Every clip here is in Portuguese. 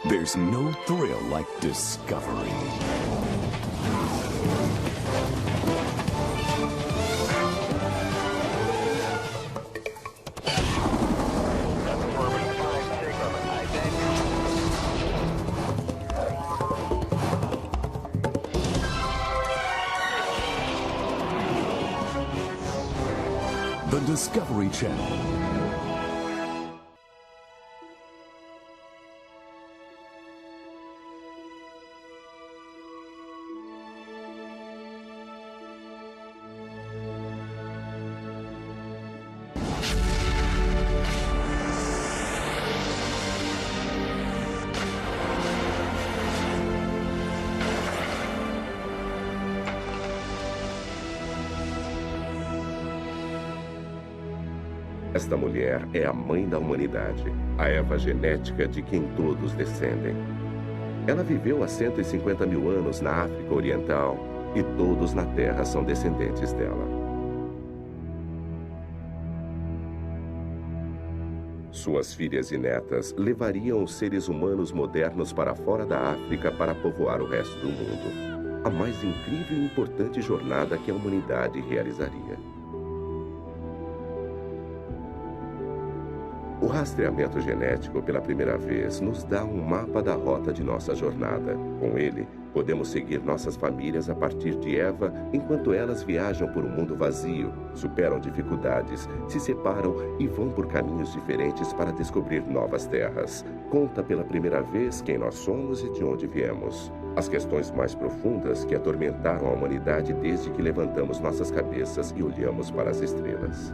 There's no thrill like discovery. The Discovery Channel. Esta mulher é a mãe da humanidade, a Eva genética de quem todos descendem. Ela viveu há 150 mil anos na África Oriental e todos na Terra são descendentes dela. Suas filhas e netas levariam os seres humanos modernos para fora da África para povoar o resto do mundo. A mais incrível e importante jornada que a humanidade realizaria. O rastreamento genético, pela primeira vez, nos dá um mapa da rota de nossa jornada. Com ele, podemos seguir nossas famílias a partir de Eva, enquanto elas viajam por um mundo vazio, superam dificuldades, se separam e vão por caminhos diferentes para descobrir novas terras. Conta pela primeira vez quem nós somos e de onde viemos. As questões mais profundas que atormentaram a humanidade desde que levantamos nossas cabeças e olhamos para as estrelas.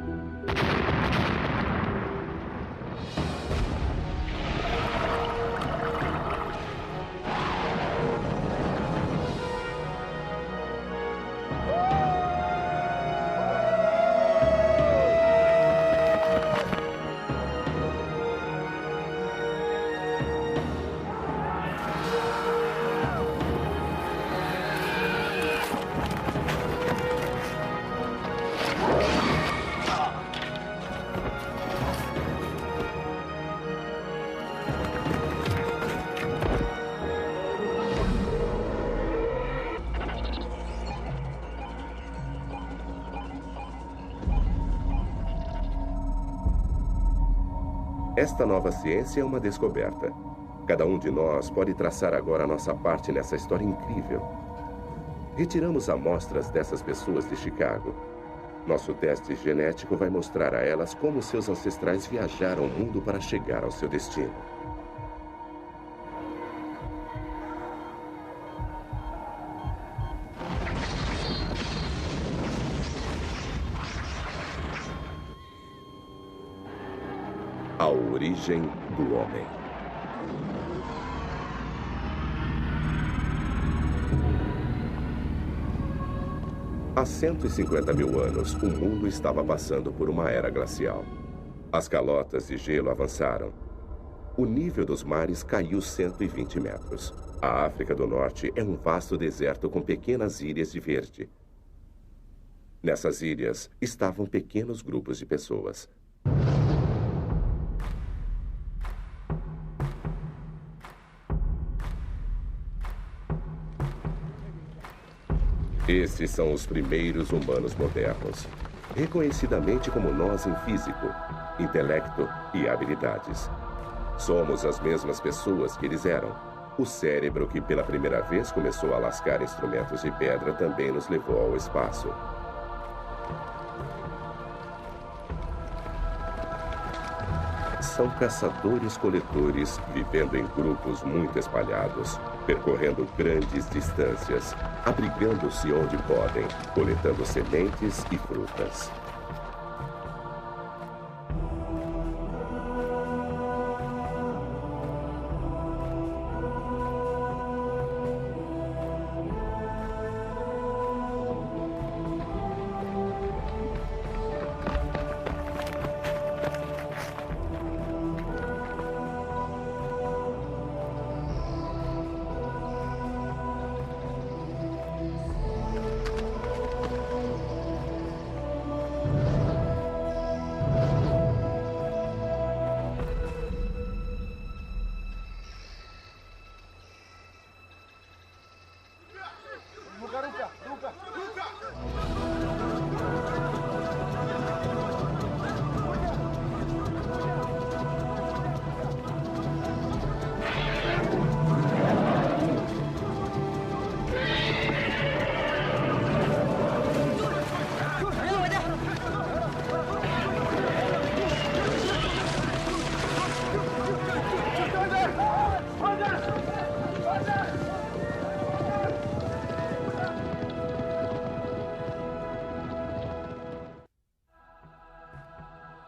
Esta nova ciência é uma descoberta. Cada um de nós pode traçar agora a nossa parte nessa história incrível. Retiramos amostras dessas pessoas de Chicago. Nosso teste genético vai mostrar a elas como seus ancestrais viajaram o mundo para chegar ao seu destino. A origem do homem. Há 150 mil anos, o mundo estava passando por uma era glacial. As calotas de gelo avançaram. O nível dos mares caiu 120 metros. A África do Norte é um vasto deserto com pequenas ilhas de verde. Nessas ilhas estavam pequenos grupos de pessoas. Esses são os primeiros humanos modernos, reconhecidamente como nós em físico, intelecto e habilidades. Somos as mesmas pessoas que eles eram. O cérebro que pela primeira vez começou a lascar instrumentos de pedra também nos levou ao espaço. São caçadores-coletores vivendo em grupos muito espalhados, percorrendo grandes distâncias, abrigando-se onde podem, coletando sementes e frutas.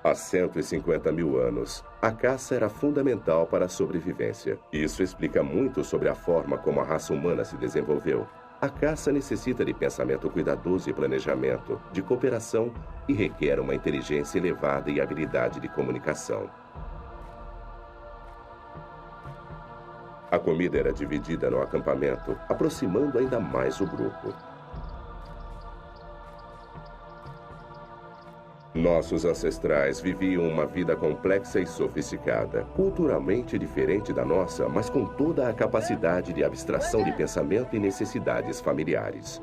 Há 150 mil anos, a caça era fundamental para a sobrevivência. Isso explica muito sobre a forma como a raça humana se desenvolveu. A caça necessita de pensamento cuidadoso e planejamento, de cooperação e requer uma inteligência elevada e habilidade de comunicação. A comida era dividida no acampamento, aproximando ainda mais o grupo. Nossos ancestrais viviam uma vida complexa e sofisticada, culturalmente diferente da nossa, mas com toda a capacidade de abstração de pensamento e necessidades familiares.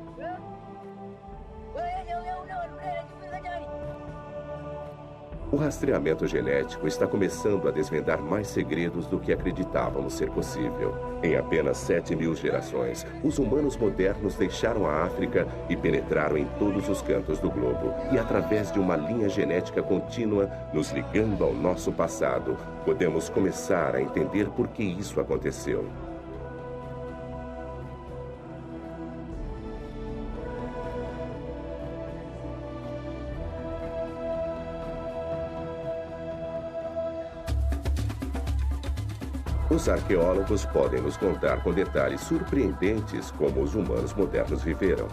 O rastreamento genético está começando a desvendar mais segredos do que acreditávamos ser possível. Em apenas 7.000 gerações, os humanos modernos deixaram a África e penetraram em todos os cantos do globo. E através de uma linha genética contínua, nos ligando ao nosso passado, podemos começar a entender por que isso aconteceu. Os arqueólogos podem nos contar com detalhes surpreendentes como os humanos modernos viveram.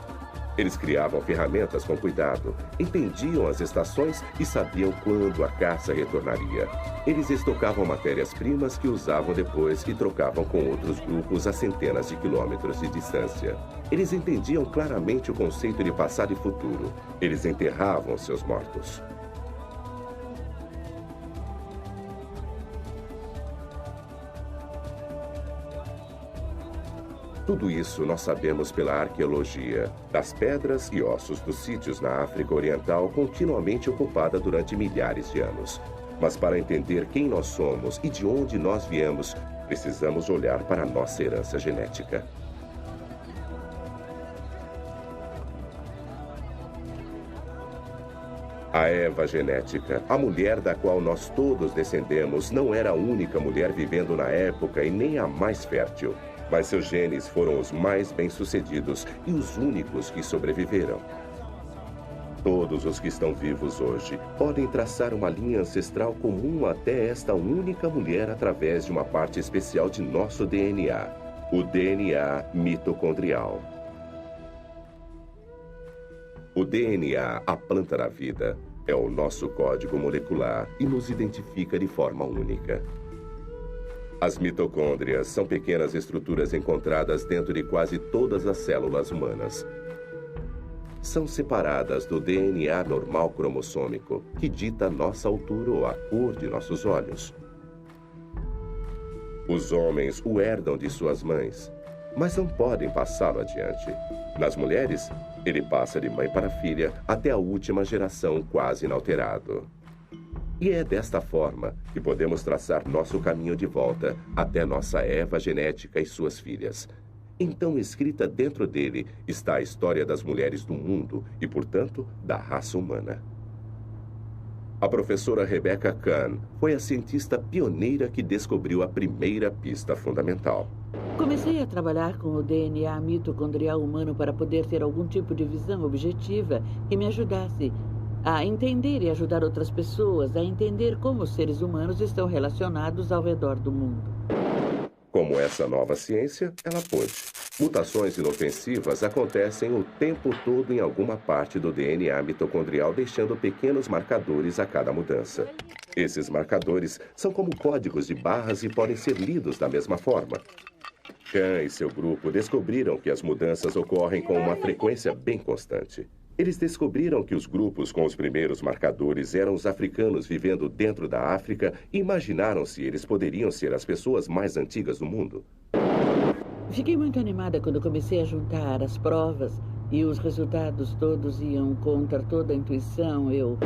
Eles criavam ferramentas com cuidado, entendiam as estações e sabiam quando a caça retornaria. Eles estocavam matérias-primas que usavam depois e trocavam com outros grupos a centenas de quilômetros de distância. Eles entendiam claramente o conceito de passado e futuro. Eles enterravam seus mortos. Tudo isso nós sabemos pela arqueologia, das pedras e ossos dos sítios na África Oriental continuamente ocupada durante milhares de anos. Mas para entender quem nós somos e de onde nós viemos, precisamos olhar para a nossa herança genética. A Eva genética, a mulher da qual nós todos descendemos, não era a única mulher vivendo na época e nem a mais fértil. Mas seus genes foram os mais bem-sucedidos e os únicos que sobreviveram. Todos os que estão vivos hoje podem traçar uma linha ancestral comum até esta única mulher através de uma parte especial de nosso DNA, o DNA mitocondrial. O DNA, a planta da vida, é o nosso código molecular e nos identifica de forma única. As mitocôndrias são pequenas estruturas encontradas dentro de quase todas as células humanas. São separadas do DNA normal cromossômico, que dita nossa altura ou a cor de nossos olhos. Os homens o herdam de suas mães, mas não podem passá-lo adiante. Nas mulheres, ele passa de mãe para filha até a última geração quase inalterado. E é desta forma que podemos traçar nosso caminho de volta até nossa Eva genética e suas filhas. Então, escrita dentro dele está a história das mulheres do mundo e, portanto, da raça humana. A professora Rebecca Kahn foi a cientista pioneira que descobriu a primeira pista fundamental. Comecei a trabalhar com o DNA mitocondrial humano para poder ter algum tipo de visão objetiva que me ajudasse a entender e ajudar outras pessoas a entender como os seres humanos estão relacionados ao redor do mundo. Como essa nova ciência, ela pôde. Mutações inofensivas acontecem o tempo todo em alguma parte do DNA mitocondrial, deixando pequenos marcadores a cada mudança. Esses marcadores são como códigos de barras e podem ser lidos da mesma forma. Kahn e seu grupo descobriram que as mudanças ocorrem com uma frequência bem constante. Eles descobriram que os grupos com os primeiros marcadores eram os africanos vivendo dentro da África e imaginaram se eles poderiam ser as pessoas mais antigas do mundo. Fiquei muito animada quando comecei a juntar as provas e os resultados todos iam contra toda a intuição. Eu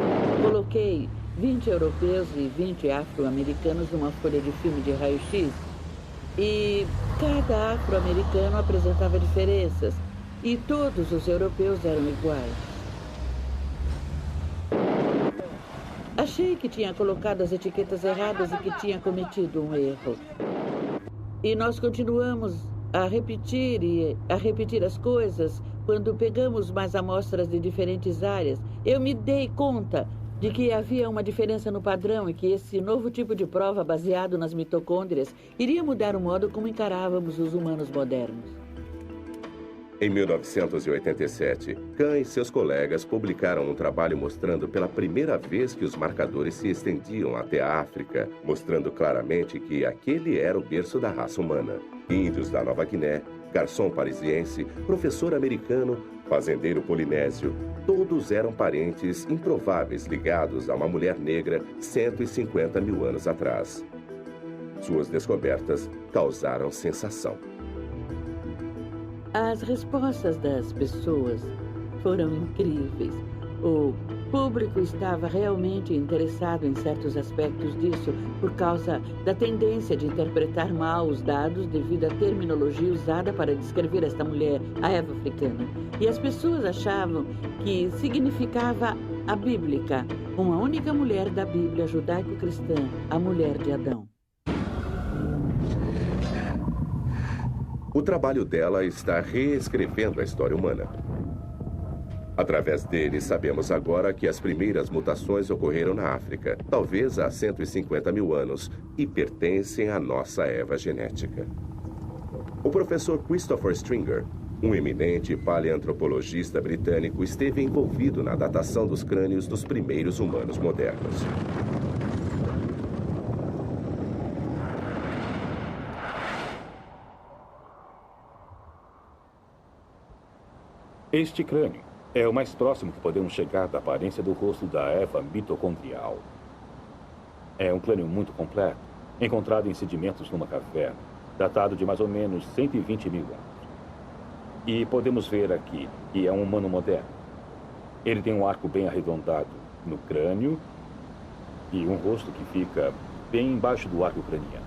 coloquei 20 europeus e 20 afro-americanos numa folha de filme de raio-x e cada afro-americano apresentava diferenças. E todos os europeus eram iguais. Achei que tinha colocado as etiquetas erradas e que tinha cometido um erro. E nós continuamos a repetir as coisas quando pegamos mais amostras de diferentes áreas. Eu me dei conta de que havia uma diferença no padrão e que esse novo tipo de prova baseado nas mitocôndrias iria mudar o modo como encarávamos os humanos modernos. Em 1987, Kahn e seus colegas publicaram um trabalho mostrando pela primeira vez que os marcadores se estendiam até a África, mostrando claramente que aquele era o berço da raça humana. Índios da Nova Guiné, garçom parisiense, professor americano, fazendeiro polinésio, todos eram parentes improváveis ligados a uma mulher negra 150 mil anos atrás. Suas descobertas causaram sensação. As respostas das pessoas foram incríveis. O público estava realmente interessado em certos aspectos disso por causa da tendência de interpretar mal os dados devido à terminologia usada para descrever esta mulher, a Eva africana. E as pessoas achavam que significava a bíblica, uma única mulher da Bíblia judaico-cristã, a mulher de Adão. O trabalho dela está reescrevendo a história humana. Através dele, sabemos agora que as primeiras mutações ocorreram na África, talvez há 150 mil anos, e pertencem à nossa Eva genética. O professor Christopher Stringer, um eminente paleantropologista britânico, esteve envolvido na datação dos crânios dos primeiros humanos modernos. Este crânio é o mais próximo que podemos chegar da aparência do rosto da Eva mitocondrial. É um crânio muito completo, encontrado em sedimentos numa caverna, datado de mais ou menos 120 mil anos. E podemos ver aqui que é um humano moderno. Ele tem um arco bem arredondado no crânio e um rosto que fica bem embaixo do arco craniano.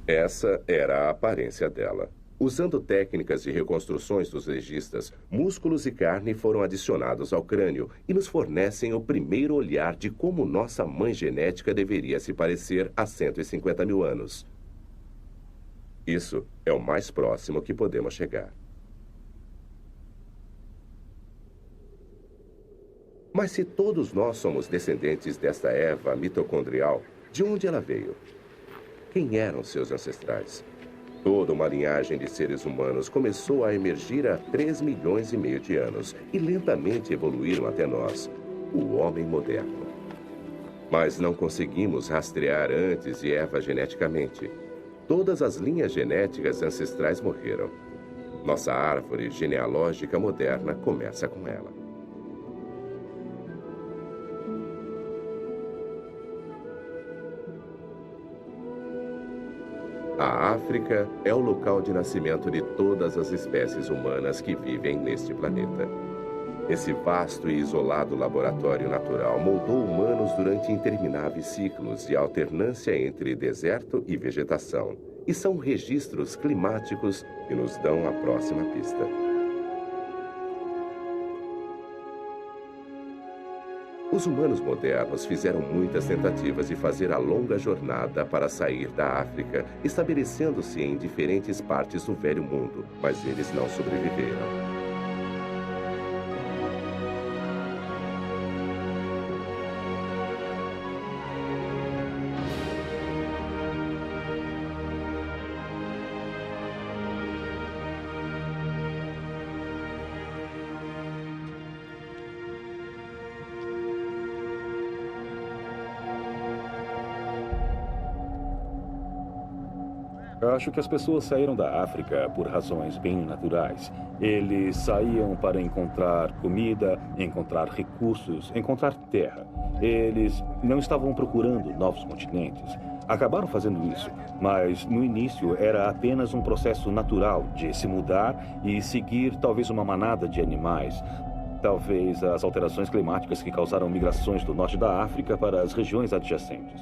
Essa era a aparência dela. Usando técnicas de reconstruções dos legistas, músculos e carne foram adicionados ao crânio e nos fornecem o primeiro olhar de como nossa mãe genética deveria se parecer há 150 mil anos. Isso é o mais próximo que podemos chegar. Mas se todos nós somos descendentes desta Eva mitocondrial, de onde ela veio? Quem eram seus ancestrais? Toda uma linhagem de seres humanos começou a emergir há 3 milhões e meio de anos e lentamente evoluíram até nós, o homem moderno. Mas não conseguimos rastrear antes de Eva geneticamente. Todas as linhas genéticas ancestrais morreram. Nossa árvore genealógica moderna começa com ela. A África é o local de nascimento de todas as espécies humanas que vivem neste planeta. Esse vasto e isolado laboratório natural moldou humanos durante intermináveis ciclos de alternância entre deserto e vegetação, e são registros climáticos que nos dão a próxima pista. Os humanos modernos fizeram muitas tentativas de fazer a longa jornada para sair da África, estabelecendo-se em diferentes partes do Velho Mundo, mas eles não sobreviveram. Acho que as pessoas saíram da África por razões bem naturais. Eles saíam para encontrar comida, encontrar recursos, encontrar terra. Eles não estavam procurando novos continentes. Acabaram fazendo isso, mas no início era apenas um processo natural de se mudar e seguir talvez uma manada de animais. Talvez as alterações climáticas que causaram migrações do norte da África para as regiões adjacentes.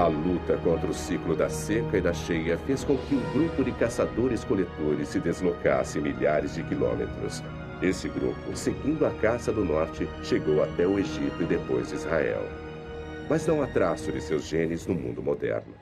A luta contra o ciclo da seca e da cheia fez com que um grupo de caçadores-coletores se deslocasse milhares de quilômetros. Esse grupo, seguindo a caça do norte, chegou até o Egito e depois Israel. Mas não há traço de seus genes no mundo moderno.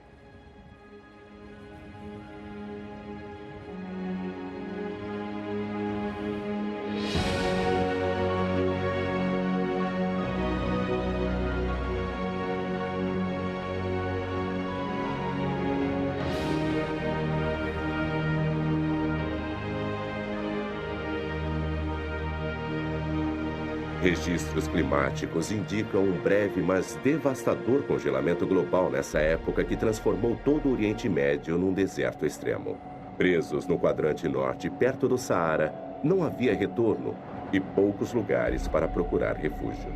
Registros climáticos indicam um breve, mas devastador congelamento global nessa época que transformou todo o Oriente Médio num deserto extremo. Presos no quadrante norte, perto do Saara, não havia retorno e poucos lugares para procurar refúgio.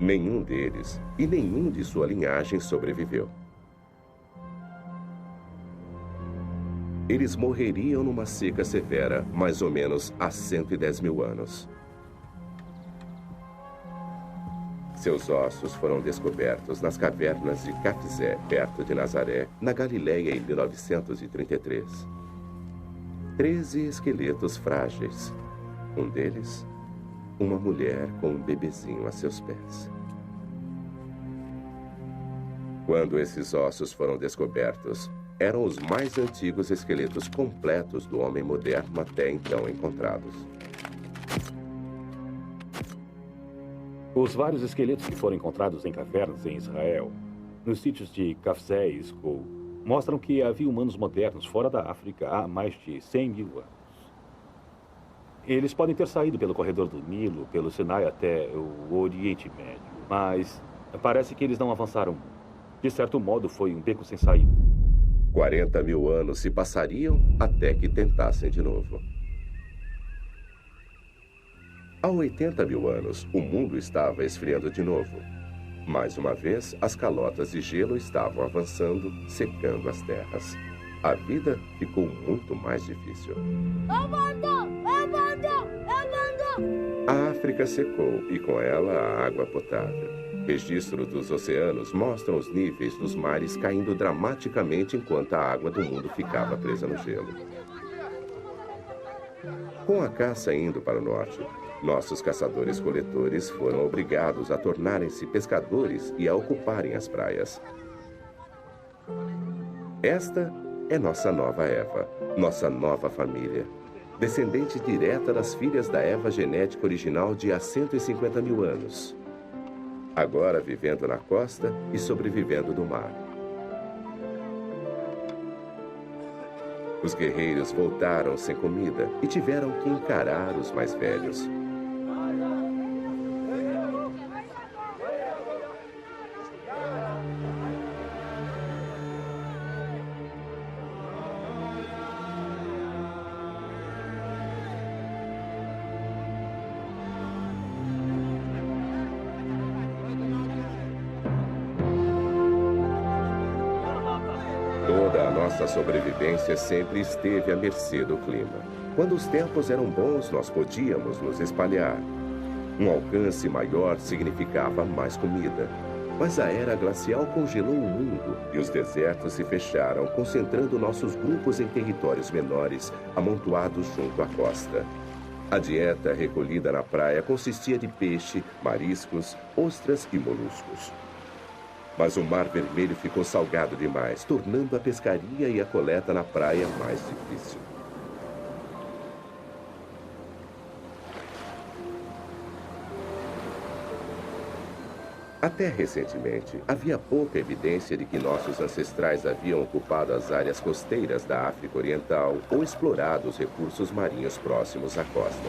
Nenhum deles e nenhum de sua linhagem sobreviveu. Eles morreriam numa seca severa, mais ou menos há 110 mil anos. Seus ossos foram descobertos nas cavernas de Cafzé, perto de Nazaré, na Galileia, em 1933. 13 esqueletos frágeis. Um deles, uma mulher com um bebezinho a seus pés. Quando esses ossos foram descobertos, eram os mais antigos esqueletos completos do homem moderno até então encontrados. Os vários esqueletos que foram encontrados em cavernas em Israel, nos sítios de Cafzé e Skol, mostram que havia humanos modernos fora da África há mais de 100 mil anos. Eles podem ter saído pelo corredor do Nilo, pelo Sinai até o Oriente Médio, mas parece que eles não avançaram muito. De certo modo, foi um beco sem saída. 40 mil anos se passariam até que tentassem de novo. Há 80 mil anos, o mundo estava esfriando de novo. Mais uma vez, as calotas de gelo estavam avançando, secando as terras. A vida ficou muito mais difícil. A África secou e com ela a água potável. Registros dos oceanos mostram os níveis dos mares caindo dramaticamente enquanto a água do mundo ficava presa no gelo. Com a caça indo para o norte, nossos caçadores-coletores foram obrigados a tornarem-se pescadores e a ocuparem as praias. Esta é nossa nova Eva, nossa nova família, descendente direta das filhas da Eva genética original de há 150 mil anos. Agora vivendo na costa e sobrevivendo do mar. Os guerreiros voltaram sem comida e tiveram que encarar os mais velhos. Toda a nossa sobrevivência sempre esteve à mercê do clima. Quando os tempos eram bons, nós podíamos nos espalhar. Um alcance maior significava mais comida. Mas a era glacial congelou o mundo e os desertos se fecharam, concentrando nossos grupos em territórios menores, amontoados junto à costa. A dieta recolhida na praia consistia de peixe, mariscos, ostras e moluscos. Mas o Mar Vermelho ficou salgado demais, tornando a pescaria e a coleta na praia mais difícil. Até recentemente, havia pouca evidência de que nossos ancestrais haviam ocupado as áreas costeiras da África Oriental ou explorado os recursos marinhos próximos à costa.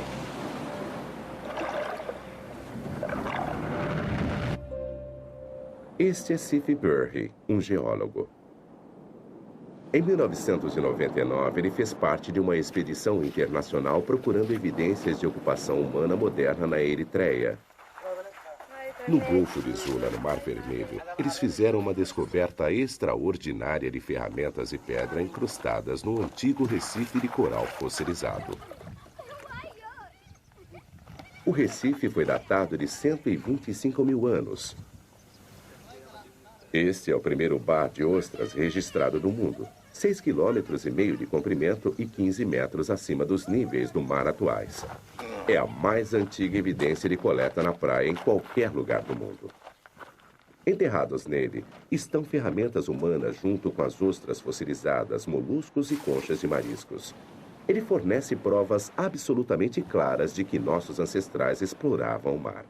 Este é Sif Burhi, um geólogo. Em 1999, ele fez parte de uma expedição internacional procurando evidências de ocupação humana moderna na Eritreia. No Golfo de Zula, no Mar Vermelho, eles fizeram uma descoberta extraordinária de ferramentas e pedra incrustadas no antigo recife de coral fossilizado. O Recife foi datado de 125 mil anos. Este é o primeiro bar de ostras registrado no mundo. 6,5 km de comprimento e 15 metros acima dos níveis do mar atuais. É a mais antiga evidência de coleta na praia em qualquer lugar do mundo. Enterrados nele estão ferramentas humanas junto com as ostras fossilizadas, moluscos e conchas de mariscos. Ele fornece provas absolutamente claras de que nossos ancestrais exploravam o mar.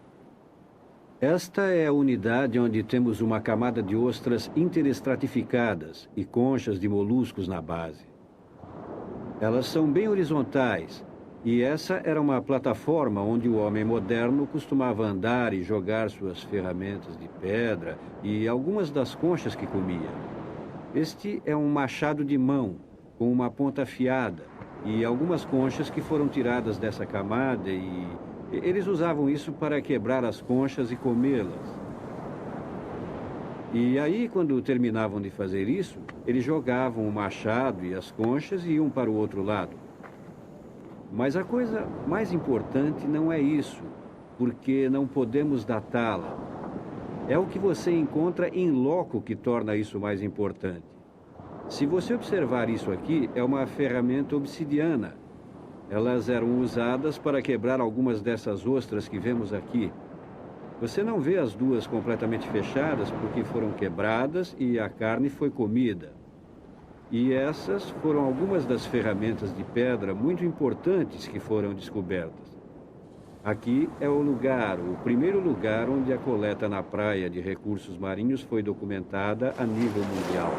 Esta é a unidade onde temos uma camada de ostras interestratificadas e conchas de moluscos na base. Elas são bem horizontais, e essa era uma plataforma onde o homem moderno costumava andar e jogar suas ferramentas de pedra e algumas das conchas que comia. Este é um machado de mão, com uma ponta afiada, e algumas conchas que foram tiradas dessa camada e eles usavam isso para quebrar as conchas e comê-las. E aí, quando terminavam de fazer isso, eles jogavam o machado e as conchas e iam para o outro lado. Mas a coisa mais importante não é isso, porque não podemos datá-la. É o que você encontra em loco que torna isso mais importante. Se você observar isso aqui, é uma ferramenta obsidiana. Elas eram usadas para quebrar algumas dessas ostras que vemos aqui. Você não vê as duas completamente fechadas porque foram quebradas e a carne foi comida. E essas foram algumas das ferramentas de pedra muito importantes que foram descobertas. Aqui é o primeiro lugar onde a coleta na praia de recursos marinhos foi documentada a nível mundial.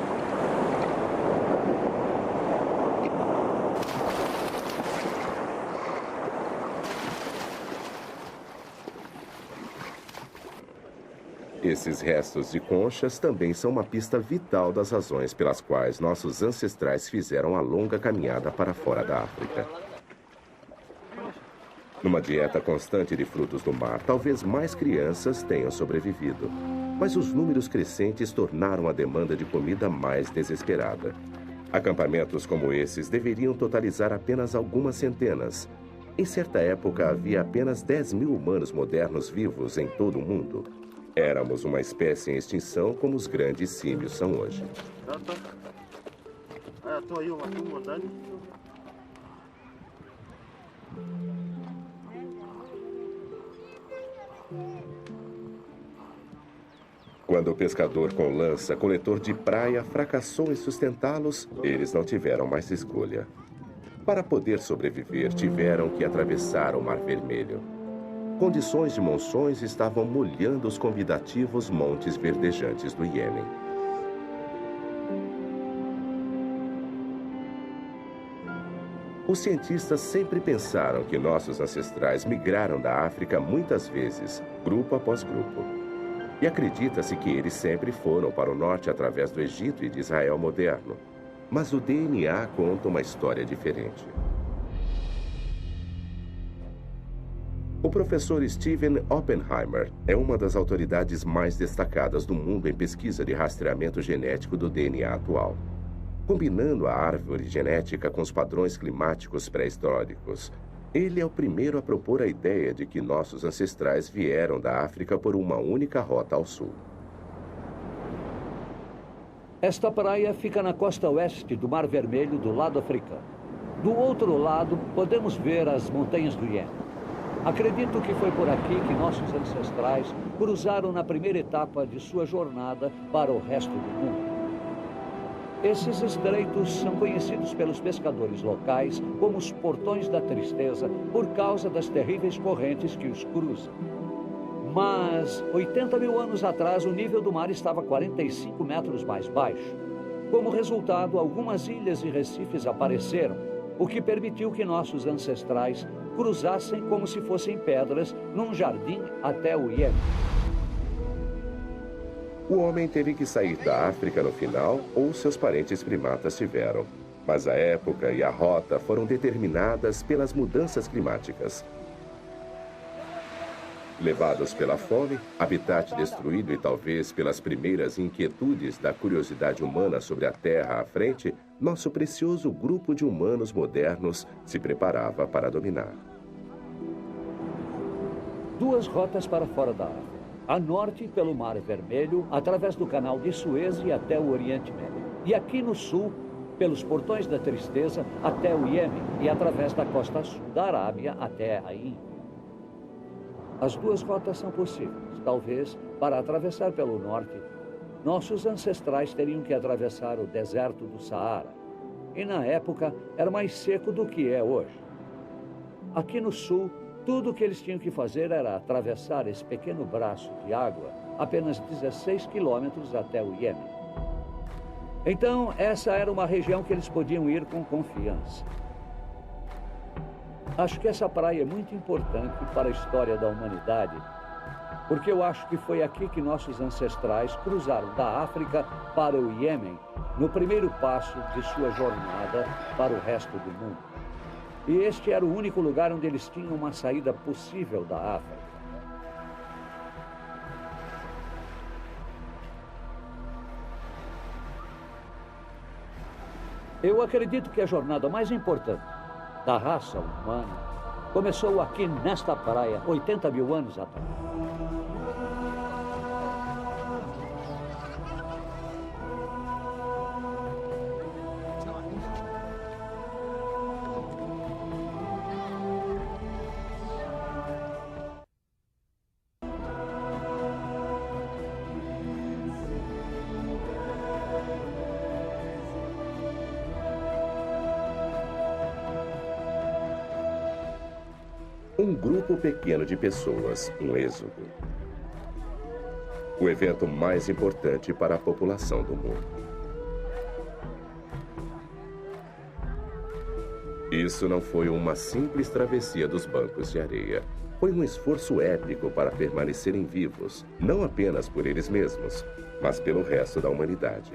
Esses restos de conchas também são uma pista vital das razões pelas quais nossos ancestrais fizeram a longa caminhada para fora da África. Numa dieta constante de frutos do mar, talvez mais crianças tenham sobrevivido. Mas os números crescentes tornaram a demanda de comida mais desesperada. Acampamentos como esses deveriam totalizar apenas algumas centenas. Em certa época, havia apenas 10 mil humanos modernos vivos em todo o mundo. Éramos uma espécie em extinção como os grandes símios são hoje. Quando o pescador com lança, coletor de praia, fracassou em sustentá-los, eles não tiveram mais escolha. Para poder sobreviver, tiveram que atravessar o Mar Vermelho. Condições de monções estavam molhando os convidativos montes verdejantes do Iêmen. Os cientistas sempre pensaram que nossos ancestrais migraram da África muitas vezes, grupo após grupo. E acredita-se que eles sempre foram para o norte através do Egito e de Israel moderno. Mas o DNA conta uma história diferente. O professor Steven Oppenheimer é uma das autoridades mais destacadas do mundo em pesquisa de rastreamento genético do DNA atual. Combinando a árvore genética com os padrões climáticos pré-históricos, ele é o primeiro a propor a ideia de que nossos ancestrais vieram da África por uma única rota ao sul. Esta praia fica na costa oeste do Mar Vermelho, do lado africano. Do outro lado, podemos ver as montanhas do Iêmen. Acredito que foi por aqui que nossos ancestrais cruzaram na primeira etapa de sua jornada para o resto do mundo. Esses estreitos são conhecidos pelos pescadores locais como os Portões da Tristeza por causa das terríveis correntes que os cruzam. Mas 80 mil anos atrás, o nível do mar estava 45 metros mais baixo. Como resultado, algumas ilhas e recifes apareceram, o que permitiu que nossos ancestrais cruzassem como se fossem pedras num jardim até o Iêmen. O homem teve que sair da África no final, ou seus parentes primatas tiveram. Mas a época e a rota foram determinadas pelas mudanças climáticas. Levados pela fome, habitat destruído e talvez pelas primeiras inquietudes da curiosidade humana sobre a Terra à frente, nosso precioso grupo de humanos modernos se preparava para dominar. duas rotas para fora da África. A norte, pelo Mar Vermelho, através do Canal de Suez e até o Oriente Médio. E aqui no sul, pelos Portões da Tristeza até o Iêmen e através da costa sul da Arábia até a Índia. As duas rotas são possíveis. Talvez, para atravessar pelo norte, nossos ancestrais teriam que atravessar o deserto do Saara. E na época era mais seco do que é hoje. Aqui no sul, tudo o que eles tinham que fazer era atravessar esse pequeno braço de água, apenas 16 quilômetros até o Iêmen. Então, essa era uma região que eles podiam ir com confiança. Acho que essa praia é muito importante para a história da humanidade, porque eu acho que foi aqui que nossos ancestrais cruzaram da África para o Iêmen, no primeiro passo de sua jornada para o resto do mundo. E este era o único lugar onde eles tinham uma saída possível da África. Eu acredito que a jornada mais importante da raça humana começou aqui nesta praia, 80 mil anos atrás. Um grupo pequeno de pessoas, um êxodo. O evento mais importante para a população do mundo. Isso não foi uma simples travessia dos bancos de areia. Foi um esforço épico para permanecerem vivos, não apenas por eles mesmos, mas pelo resto da humanidade.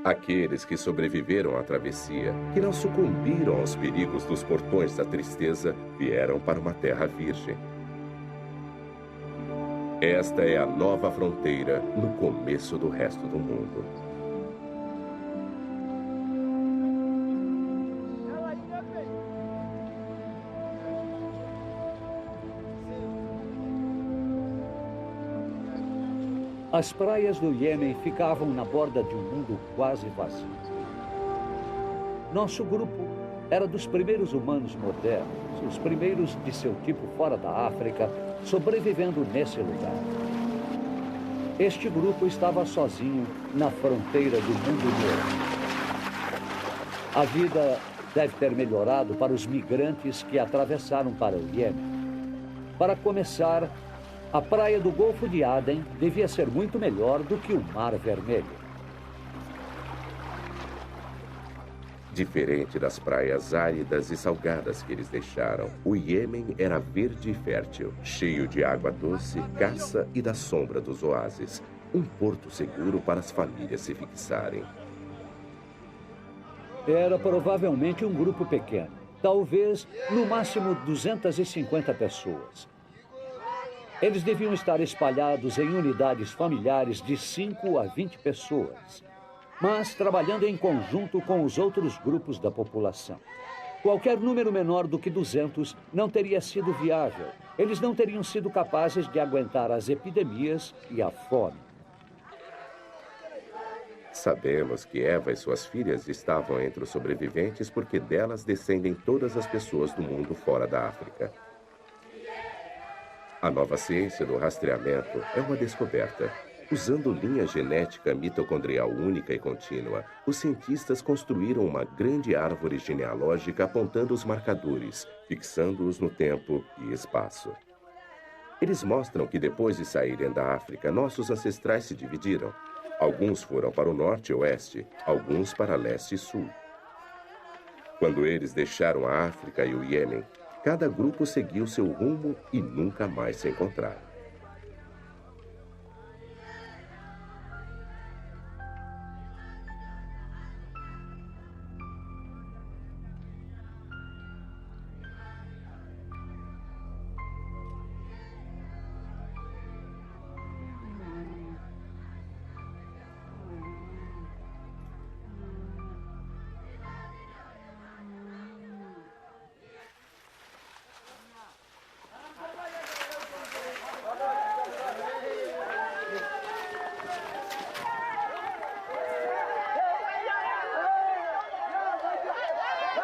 Aqueles que sobreviveram à travessia, que não sucumbiram aos perigos dos portões da tristeza, vieram para uma terra virgem. Esta é a nova fronteira no começo do resto do mundo. As praias do Iêmen ficavam na borda de um mundo quase vazio. Nosso grupo era dos primeiros humanos modernos, os primeiros de seu tipo fora da África, sobrevivendo nesse lugar. Este grupo estava sozinho na fronteira do mundo novo. A vida deve ter melhorado para os migrantes que atravessaram para o Iêmen. Para começar, a praia do Golfo de Aden devia ser muito melhor do que o Mar Vermelho. Diferente das praias áridas e salgadas que eles deixaram, o Iêmen era verde e fértil, cheio de água doce, caça e da sombra dos oásis. Um porto seguro para as famílias se fixarem. Era provavelmente um grupo pequeno, talvez no máximo 250 pessoas. Eles deviam estar espalhados em unidades familiares de 5 a 20 pessoas, mas trabalhando em conjunto com os outros grupos da população. Qualquer número menor do que 200 não teria sido viável. Eles não teriam sido capazes de aguentar as epidemias e a fome. Sabemos que Eva e suas filhas estavam entre os sobreviventes porque delas descendem todas as pessoas do mundo fora da África. A nova ciência do rastreamento é uma descoberta. Usando linha genética mitocondrial única e contínua, os cientistas construíram uma grande árvore genealógica apontando os marcadores, fixando-os no tempo e espaço. Eles mostram que depois de saírem da África, nossos ancestrais se dividiram. Alguns foram para o norte e oeste, alguns para leste e sul. Quando eles deixaram a África e o Iêmen, cada grupo seguiu seu rumo e nunca mais se encontraram.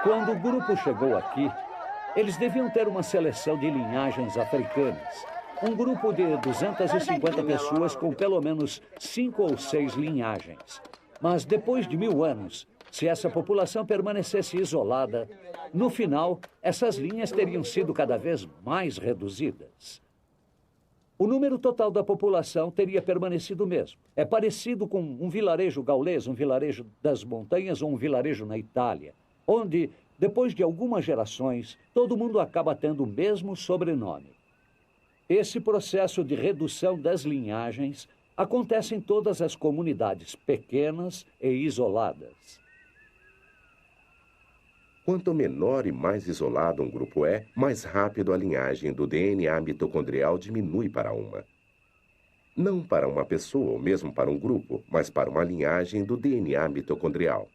Quando o grupo chegou aqui, eles deviam ter uma seleção de linhagens africanas. Um grupo de 250 pessoas com pelo menos 5 ou 6 linhagens. Mas depois de 1000 anos, se essa população permanecesse isolada, no final, essas linhas teriam sido cada vez mais reduzidas. O número total da população teria permanecido o mesmo. É parecido com um vilarejo gaulês, um vilarejo das montanhas ou um vilarejo na Itália, onde, depois de algumas gerações, todo mundo acaba tendo o mesmo sobrenome. Esse processo de redução das linhagens acontece em todas as comunidades pequenas e isoladas. Quanto menor e mais isolado um grupo é, mais rápido a linhagem do DNA mitocondrial diminui para uma. Não para uma pessoa ou mesmo para um grupo, mas para uma linhagem do DNA mitocondrial.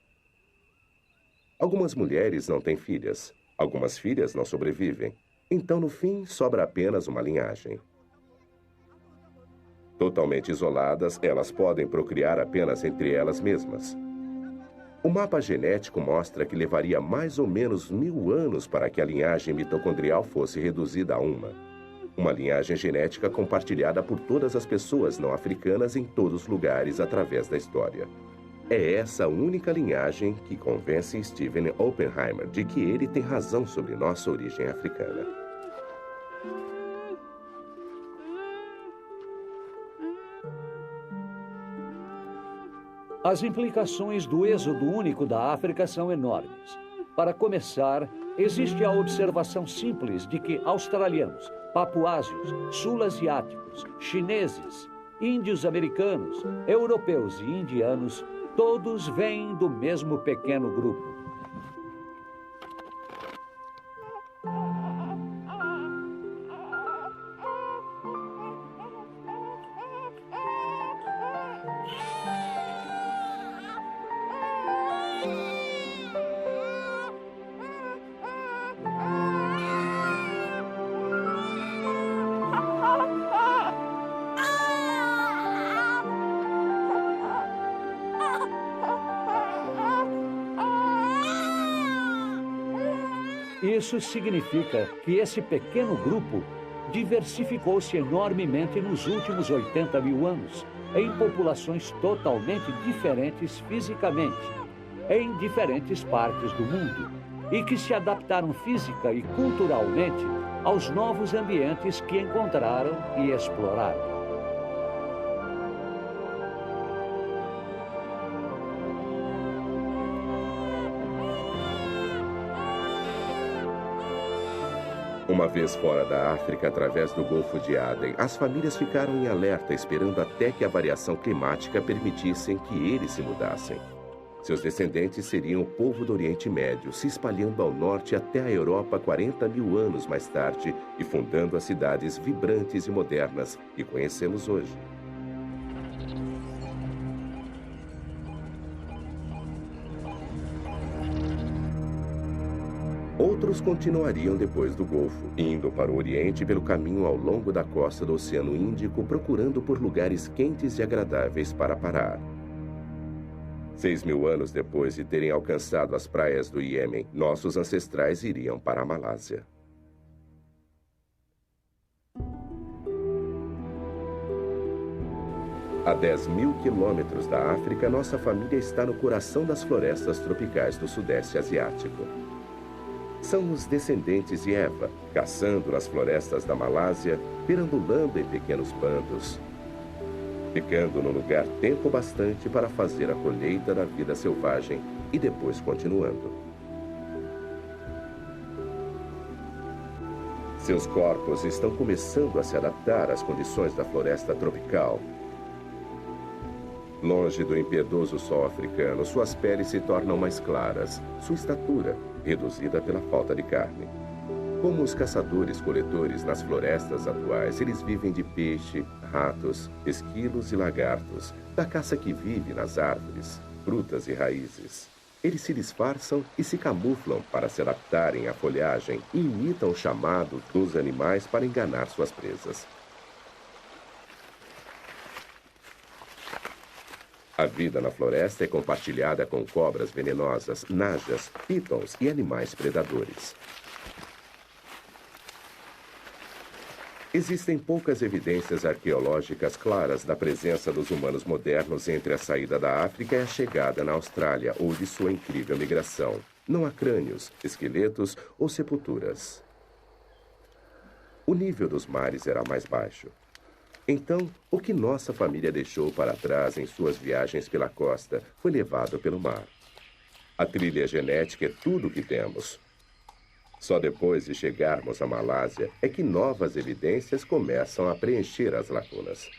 Algumas mulheres não têm filhas, algumas filhas não sobrevivem. Então, no fim, sobra apenas uma linhagem. Totalmente isoladas, elas podem procriar apenas entre elas mesmas. O mapa genético mostra que levaria mais ou menos 1000 anos para que a linhagem mitocondrial fosse reduzida a uma. Uma linhagem genética compartilhada por todas as pessoas não africanas em todos os lugares através da história. É essa única linhagem que convence Stephen Oppenheimer de que ele tem razão sobre nossa origem africana. As implicações do êxodo único da África são enormes. Para começar, existe a observação simples de que australianos, papuásios, sul-asiáticos, chineses, índios americanos, europeus e indianos todos vêm do mesmo pequeno grupo. Isso significa que esse pequeno grupo diversificou-se enormemente nos últimos 80.000 anos, em populações totalmente diferentes fisicamente, em diferentes partes do mundo, e que se adaptaram física e culturalmente aos novos ambientes que encontraram e exploraram. Uma vez fora da África, através do Golfo de Aden, as famílias ficaram em alerta, esperando até que a variação climática permitissem que eles se mudassem. Seus descendentes seriam o povo do Oriente Médio, se espalhando ao norte até a Europa 40.000 anos mais tarde e fundando as cidades vibrantes e modernas que conhecemos hoje. Outros continuariam depois do Golfo, indo para o Oriente pelo caminho ao longo da costa do Oceano Índico, procurando por lugares quentes e agradáveis para parar. 6.000 anos depois de terem alcançado as praias do Iêmen, nossos ancestrais iriam para a Malásia. A 10.000 quilômetros da África, nossa família está no coração das florestas tropicais do Sudeste Asiático. São os descendentes de Eva, caçando nas florestas da Malásia, perambulando em pequenos bandos, ficando no lugar tempo bastante para fazer a colheita da vida selvagem e depois continuando. Seus corpos estão começando a se adaptar às condições da floresta tropical. Longe do impiedoso sol africano, suas peles se tornam mais claras, sua estatura reduzida pela falta de carne. Como os caçadores-coletores nas florestas atuais, eles vivem de peixe, ratos, esquilos e lagartos, da caça que vive nas árvores, frutas e raízes. Eles se disfarçam e se camuflam para se adaptarem à folhagem e imitam o chamado dos animais para enganar suas presas. A vida na floresta é compartilhada com cobras venenosas, najas, pitons e animais predadores. Existem poucas evidências arqueológicas claras da presença dos humanos modernos entre a saída da África e a chegada na Austrália ou de sua incrível migração. Não há crânios, esqueletos ou sepulturas. O nível dos mares era mais baixo. Então, o que nossa família deixou para trás em suas viagens pela costa foi levado pelo mar. A trilha genética é tudo o que temos. Só depois de chegarmos à Malásia é que novas evidências começam a preencher as lacunas.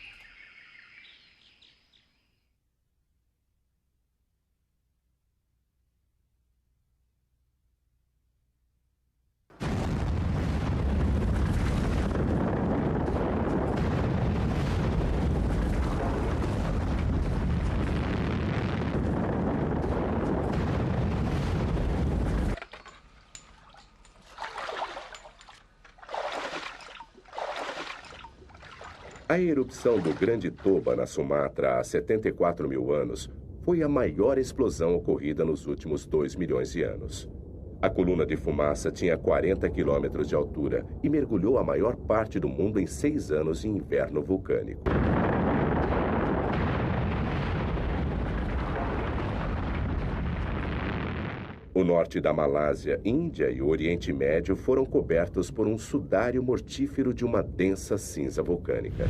A erupção do Grande Toba, na Sumatra, há 74.000 anos, foi a maior explosão ocorrida nos últimos 2 milhões de anos. A coluna de fumaça tinha 40 quilômetros de altura e mergulhou a maior parte do mundo em 6 anos de inverno vulcânico. O norte da Malásia, Índia e o Oriente Médio foram cobertos por um sudário mortífero de uma densa cinza vulcânica.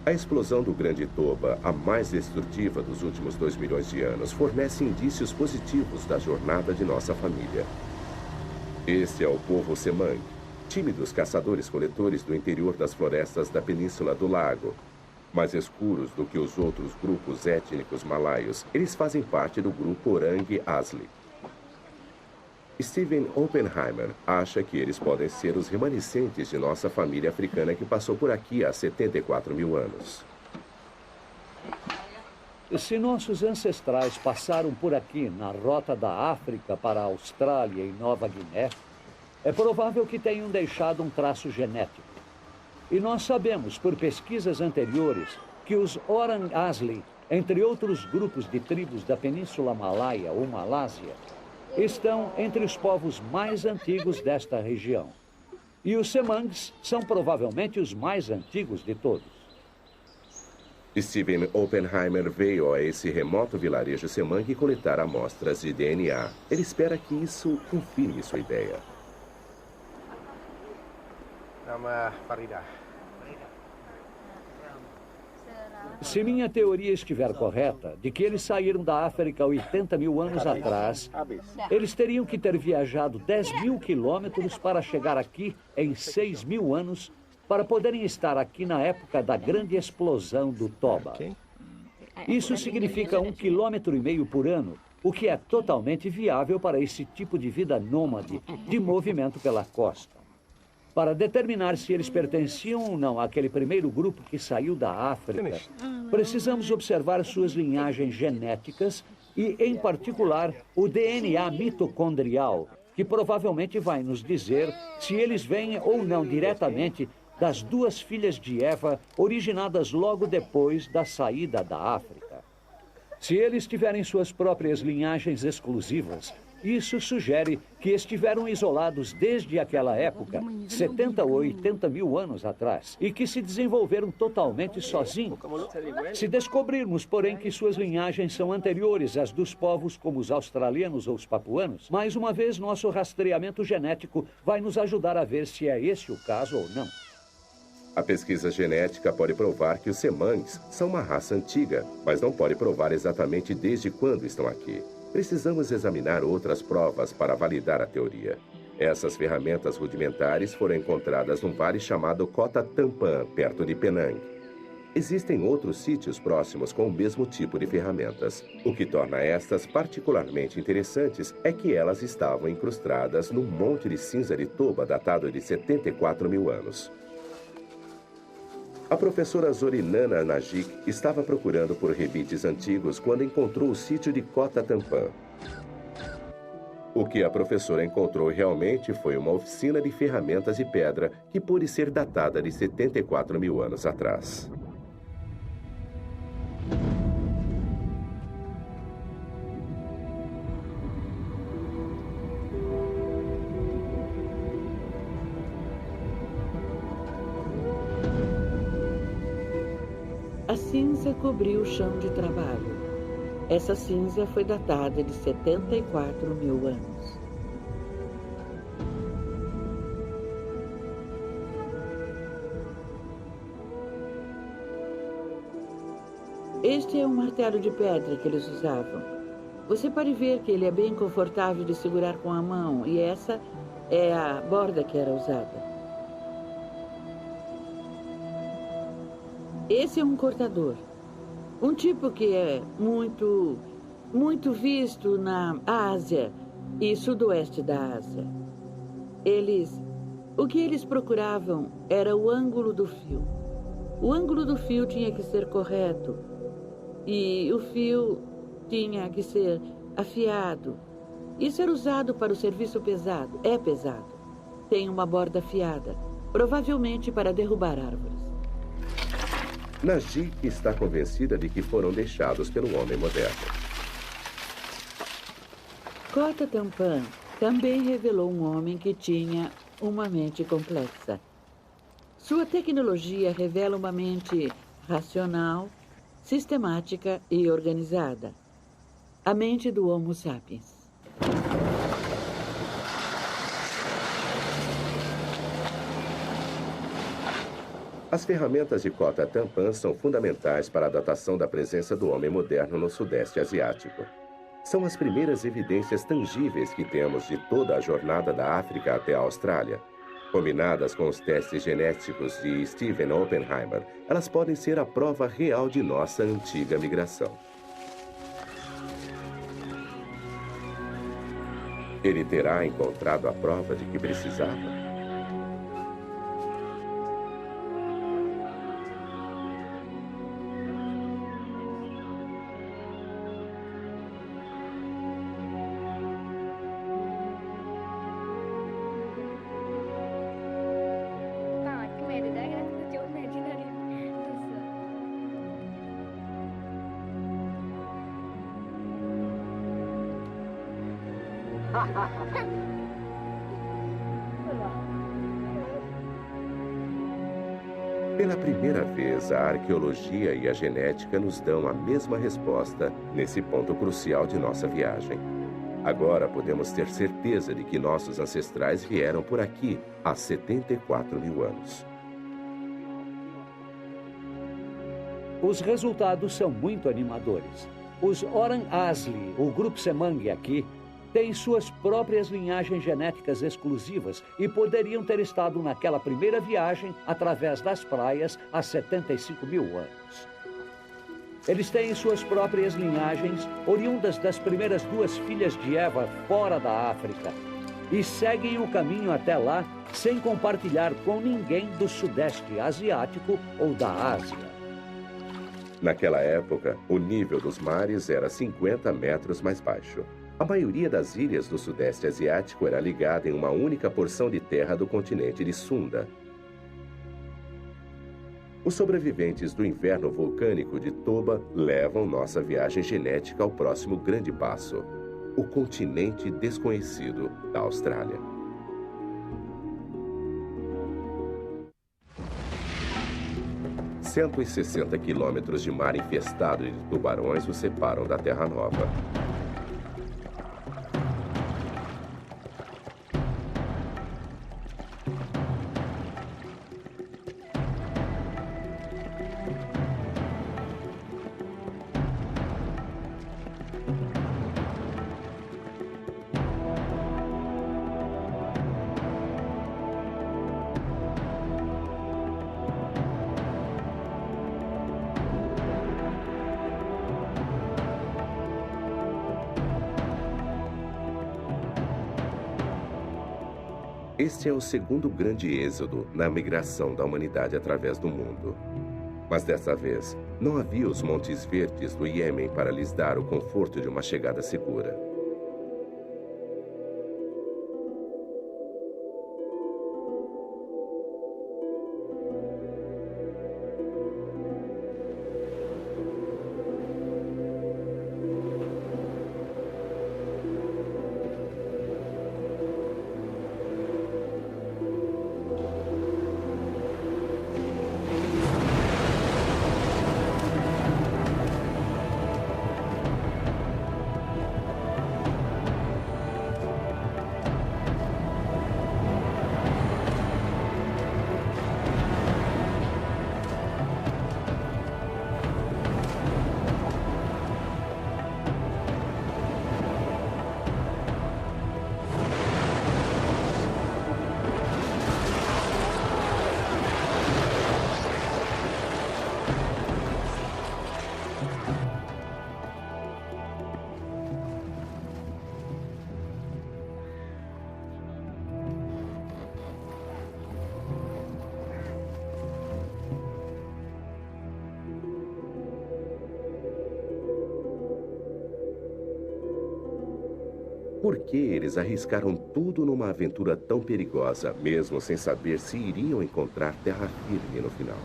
A explosão do Grande Toba, a mais destrutiva dos últimos 2 milhões de anos, fornece indícios positivos da jornada de nossa família. Este é o povo Semang, tímidos caçadores-coletores do interior das florestas da Península do Lago. Mais escuros do que os outros grupos étnicos malaios, eles fazem parte do grupo Orang Asli. Steven Oppenheimer acha que eles podem ser os remanescentes de nossa família africana que passou por aqui há 74.000 anos. Se nossos ancestrais passaram por aqui na rota da África para a Austrália e Nova Guiné, é provável que tenham deixado um traço genético. E nós sabemos, por pesquisas anteriores, que os Orang Asli, entre outros grupos de tribos da Península Malaia ou Malásia, estão entre os povos mais antigos desta região. E os Semangs são provavelmente os mais antigos de todos. Steven Oppenheimer veio a esse remoto vilarejo Semang coletar amostras de DNA. Ele espera que isso confirme sua ideia. Nama Farida. Se minha teoria estiver correta, de que eles saíram da África 80 mil anos atrás, eles teriam que ter viajado 10 mil quilômetros para chegar aqui em 6 mil anos, para poderem estar aqui na época da grande explosão do Toba. Isso significa 1,5 km por ano, o que é totalmente viável para esse tipo de vida nômade, de movimento pela costa. Para determinar se eles pertenciam ou não àquele primeiro grupo que saiu da África, precisamos observar suas linhagens genéticas e, em particular, o DNA mitocondrial, que provavelmente vai nos dizer se eles vêm ou não diretamente das 2 filhas de Eva, originadas logo depois da saída da África. Se eles tiverem suas próprias linhagens exclusivas, isso sugere que estiveram isolados desde aquela época, 70 ou 80 mil anos atrás, e que se desenvolveram totalmente sozinhos. Se descobrirmos, porém, que suas linhagens são anteriores às dos povos como os australianos ou os papuanos, mais uma vez nosso rastreamento genético vai nos ajudar a ver se é esse o caso ou não. A pesquisa genética pode provar que os Semangs são uma raça antiga, mas não pode provar exatamente desde quando estão aqui. Precisamos examinar outras provas para validar a teoria. Essas ferramentas rudimentares foram encontradas num vale chamado Kota Tampan, perto de Penang. Existem outros sítios próximos com o mesmo tipo de ferramentas. O que torna estas particularmente interessantes é que elas estavam incrustadas num monte de cinza de Toba datado de 74 mil anos. A professora Zorinana Najik estava procurando por rebites antigos quando encontrou o sítio de Kota Tampan. O que a professora encontrou realmente foi uma oficina de ferramentas de pedra que pôde ser datada de 74 mil anos atrás. A cinza cobriu o chão de trabalho. Essa cinza foi datada de 74 mil anos. Este é um martelo de pedra que eles usavam. Você pode ver que ele é bem confortável de segurar com a mão, e essa é a borda que era usada. Esse é um cortador. Um tipo que é muito visto na Ásia e sudoeste da Ásia. O que eles procuravam era o ângulo do fio. O ângulo do fio tinha que ser correto e o fio tinha que ser afiado. Isso era usado para o serviço pesado. É pesado. Tem uma borda afiada, provavelmente para derrubar árvores. Najik está convencida de que foram deixados pelo homem moderno. Kota Tampan também revelou um homem que tinha uma mente complexa. Sua tecnologia revela uma mente racional, sistemática e organizada. A mente do Homo sapiens. As ferramentas de Kota Tampan são fundamentais para a datação da presença do homem moderno no Sudeste Asiático. São as primeiras evidências tangíveis que temos de toda a jornada da África até a Austrália. Combinadas com os testes genéticos de Steven Oppenheimer, elas podem ser a prova real de nossa antiga migração. Ele terá encontrado a prova de que precisava? Pela primeira vez, a arqueologia e a genética nos dão a mesma resposta nesse ponto crucial de nossa viagem. Agora podemos ter certeza de que nossos ancestrais vieram por aqui há 74 mil anos. Os resultados são muito animadores. Os Orang Asli, o grupo Semang aqui, têm suas próprias linhagens genéticas exclusivas e poderiam ter estado naquela primeira viagem através das praias há 75 mil anos. Eles têm suas próprias linhagens oriundas das primeiras duas filhas de Eva fora da África e seguem o caminho até lá sem compartilhar com ninguém do Sudeste Asiático ou da Ásia. Naquela época, o nível dos mares era 50 metros mais baixo. A maioria das ilhas do Sudeste Asiático era ligada em uma única porção de terra do continente de Sunda. Os sobreviventes do inverno vulcânico de Toba levam nossa viagem genética ao próximo grande passo, o continente desconhecido da Austrália. Cento e 160 quilômetros de mar infestado de tubarões os separam da Terra Nova. Este é o segundo grande êxodo na migração da humanidade através do mundo. Mas desta vez, não havia os Montes Verdes do Iêmen para lhes dar o conforto de uma chegada segura. Por que eles arriscaram tudo numa aventura tão perigosa, mesmo sem saber se iriam encontrar terra firme no final?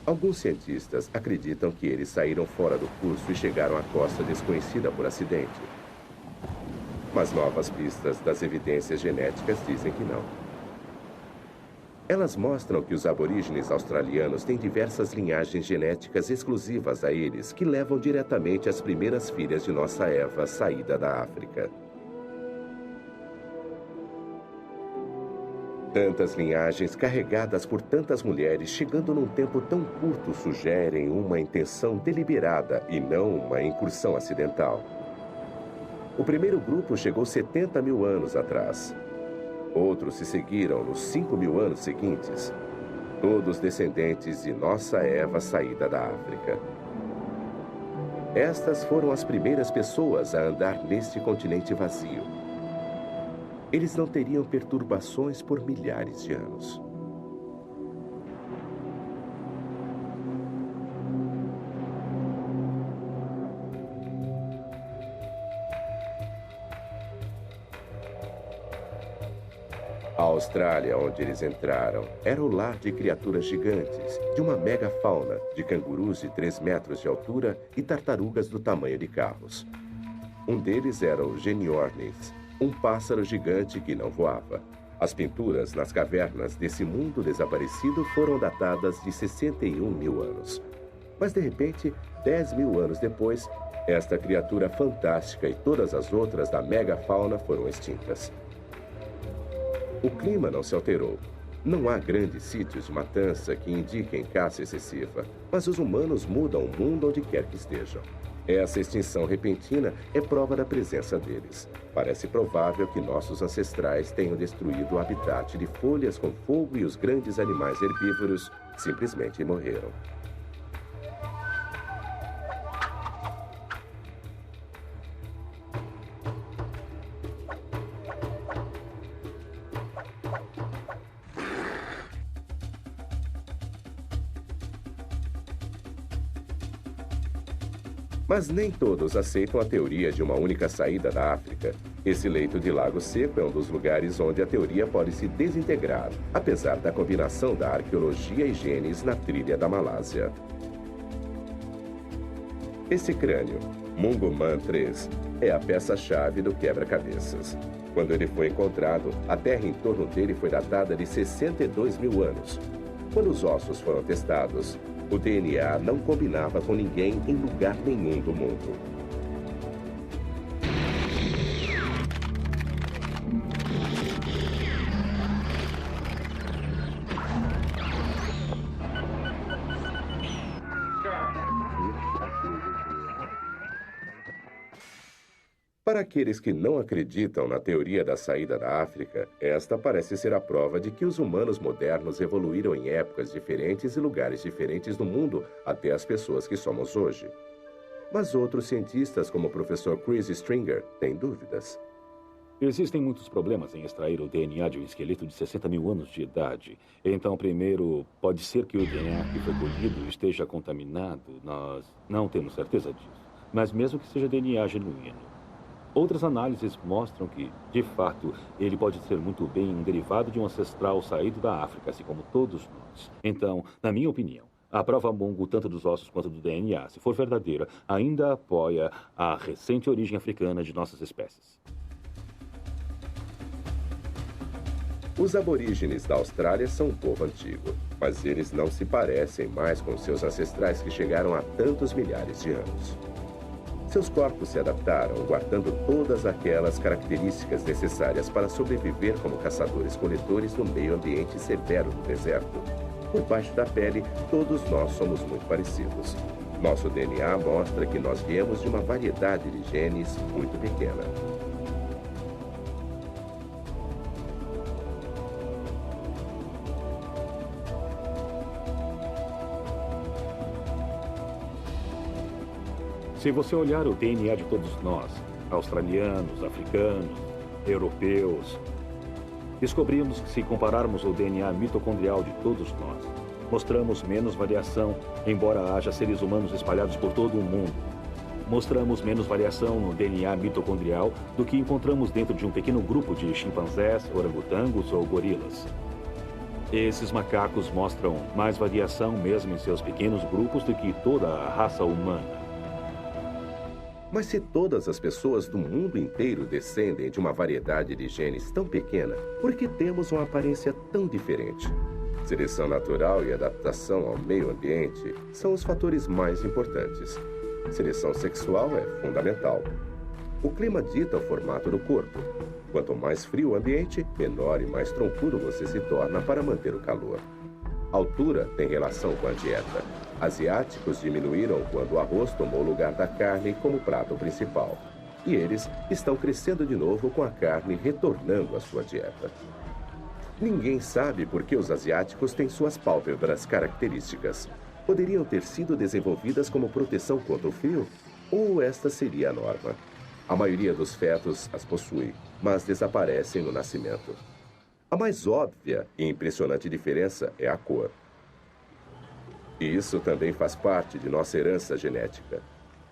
Alguns cientistas acreditam que eles saíram fora do curso e chegaram à costa desconhecida por acidente. Mas novas pistas das evidências genéticas dizem que não. Elas mostram que os aborígenes australianos têm diversas linhagens genéticas exclusivas a eles, que levam diretamente às primeiras filhas de nossa Eva saída da África. Tantas linhagens carregadas por tantas mulheres, chegando num tempo tão curto, sugerem uma intenção deliberada e não uma incursão acidental. O primeiro grupo chegou 70 mil anos atrás. Outros se seguiram nos 5 mil anos seguintes, todos descendentes de nossa Eva saída da África. Estas foram as primeiras pessoas a andar neste continente vazio. Eles não teriam perturbações por milhares de anos. A Austrália, onde eles entraram, era o lar de criaturas gigantes, de uma megafauna, de cangurus de 3 metros de altura e tartarugas do tamanho de carros. Um deles era o Geniornis, um pássaro gigante que não voava. As pinturas nas cavernas desse mundo desaparecido foram datadas de 61 mil anos. Mas, de repente, 10 mil anos depois, esta criatura fantástica e todas as outras da megafauna foram extintas. O clima não se alterou. Não há grandes sítios de matança que indiquem caça excessiva, mas os humanos mudam o mundo onde quer que estejam. Essa extinção repentina é prova da presença deles. Parece provável que nossos ancestrais tenham destruído o habitat de folhas com fogo e os grandes animais herbívoros simplesmente morreram. Mas nem todos aceitam a teoria de uma única saída da África. Esse leito de lago seco é um dos lugares onde a teoria pode se desintegrar, apesar da combinação da arqueologia e genes na trilha da Malásia. Esse crânio, Munguman III, é a peça-chave do quebra-cabeças. Quando ele foi encontrado, a terra em torno dele foi datada de 62 mil anos. Quando os ossos foram testados, o DNA não combinava com ninguém em lugar nenhum do mundo. Para aqueles que não acreditam na teoria da saída da África, esta parece ser a prova de que os humanos modernos evoluíram em épocas diferentes e lugares diferentes do mundo até as pessoas que somos hoje. Mas outros cientistas, como o professor Chris Stringer, têm dúvidas. Existem muitos problemas em extrair o DNA de um esqueleto de 60 mil anos de idade. Então, primeiro, pode ser que o DNA que foi colhido esteja contaminado. Nós não temos certeza disso. Mas mesmo que seja DNA genuíno, outras análises mostram que, de fato, ele pode ser muito bem um derivado de um ancestral saído da África, assim como todos nós. Então, na minha opinião, a prova Mongo, tanto dos ossos quanto do DNA, se for verdadeira, ainda apoia a recente origem africana de nossas espécies. Os aborígenes da Austrália são um povo antigo, mas eles não se parecem mais com seus ancestrais que chegaram há tantos milhares de anos. Seus corpos se adaptaram, guardando todas aquelas características necessárias para sobreviver como caçadores-coletores no meio ambiente severo do deserto. Por baixo da pele, todos nós somos muito parecidos. Nosso DNA mostra que nós viemos de uma variedade de genes muito pequena. Se você olhar o DNA de todos nós, australianos, africanos, europeus, descobrimos que se compararmos o DNA mitocondrial de todos nós, mostramos menos variação, embora haja seres humanos espalhados por todo o mundo. Mostramos menos variação no DNA mitocondrial do que encontramos dentro de um pequeno grupo de chimpanzés, orangotangos ou gorilas. Esses macacos mostram mais variação mesmo em seus pequenos grupos do que toda a raça humana. Mas se todas as pessoas do mundo inteiro descendem de uma variedade de genes tão pequena, por que temos uma aparência tão diferente? Seleção natural e adaptação ao meio ambiente são os fatores mais importantes. Seleção sexual é fundamental. O clima dita o formato do corpo. Quanto mais frio o ambiente, menor e mais troncudo você se torna para manter o calor. Altura tem relação com a dieta. Asiáticos diminuíram quando o arroz tomou o lugar da carne como prato principal. E eles estão crescendo de novo com a carne retornando à sua dieta. Ninguém sabe por que os asiáticos têm suas pálpebras características. Poderiam ter sido desenvolvidas como proteção contra o frio? Ou esta seria a norma? A maioria dos fetos as possui, mas desaparecem no nascimento. A mais óbvia e impressionante diferença é a cor. E isso também faz parte de nossa herança genética.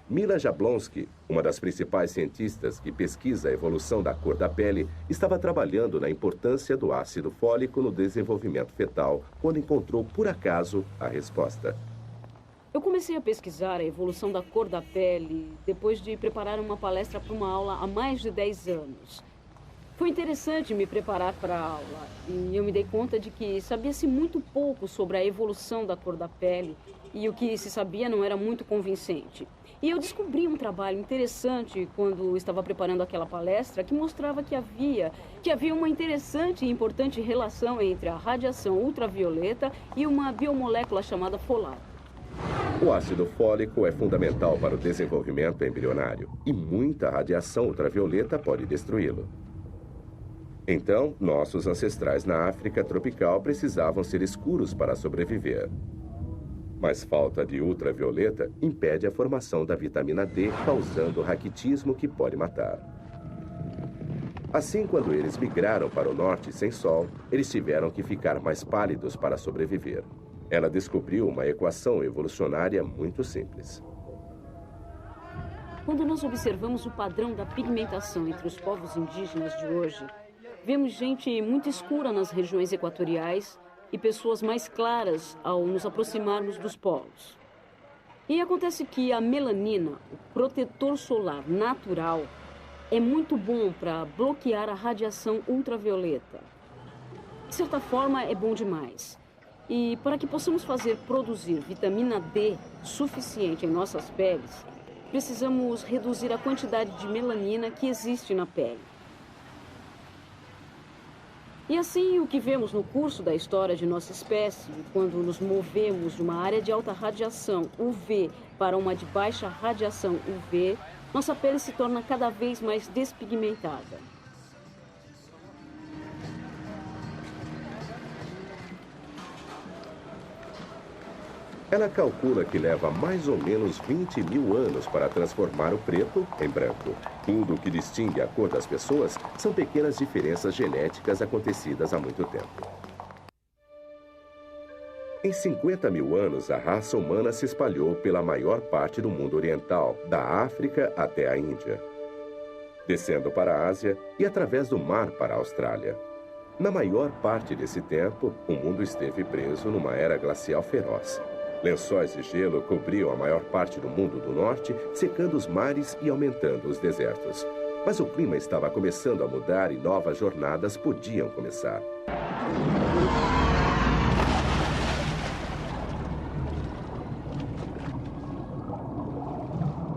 Mila Jablonski, uma das principais cientistas que pesquisa a evolução da cor da pele, estava trabalhando na importância do ácido fólico no desenvolvimento fetal, quando encontrou, por acaso, a resposta. Eu comecei a pesquisar a evolução da cor da pele depois de preparar uma palestra para uma aula há mais de 10 anos. Foi interessante me preparar para a aula e eu me dei conta de que sabia-se muito pouco sobre a evolução da cor da pele e o que se sabia não era muito convincente. E eu descobri um trabalho interessante quando estava preparando aquela palestra que mostrava que havia uma interessante e importante relação entre a radiação ultravioleta e uma biomolécula chamada folato. O ácido fólico é fundamental para o desenvolvimento embrionário e muita radiação ultravioleta pode destruí-lo. Então, nossos ancestrais na África tropical precisavam ser escuros para sobreviver. Mas falta de ultravioleta impede a formação da vitamina D, causando raquitismo que pode matar. Assim, quando eles migraram para o norte sem sol, eles tiveram que ficar mais pálidos para sobreviver. Ela descobriu uma equação evolucionária muito simples. Quando nós observamos o padrão da pigmentação entre os povos indígenas de hoje, vemos gente muito escura nas regiões equatoriais e pessoas mais claras ao nos aproximarmos dos polos. E acontece que a melanina, o protetor solar natural, é muito bom para bloquear a radiação ultravioleta. De certa forma, é bom demais. E para que possamos produzir vitamina D suficiente em nossas peles, precisamos reduzir a quantidade de melanina que existe na pele. E assim, o que vemos no curso da história de nossa espécie, quando nos movemos de uma área de alta radiação UV para uma de baixa radiação UV, nossa pele se torna cada vez mais despigmentada. Ela calcula que leva mais ou menos 20 mil anos para transformar o preto em branco. Tudo o que distingue a cor das pessoas são pequenas diferenças genéticas acontecidas há muito tempo. Em 50 mil anos, a raça humana se espalhou pela maior parte do mundo oriental, da África até a Índia, descendo para a Ásia e através do mar para a Austrália. Na maior parte desse tempo, o mundo esteve preso numa era glacial feroz. Lençóis de gelo cobriam a maior parte do mundo do norte, secando os mares e aumentando os desertos. Mas o clima estava começando a mudar e novas jornadas podiam começar.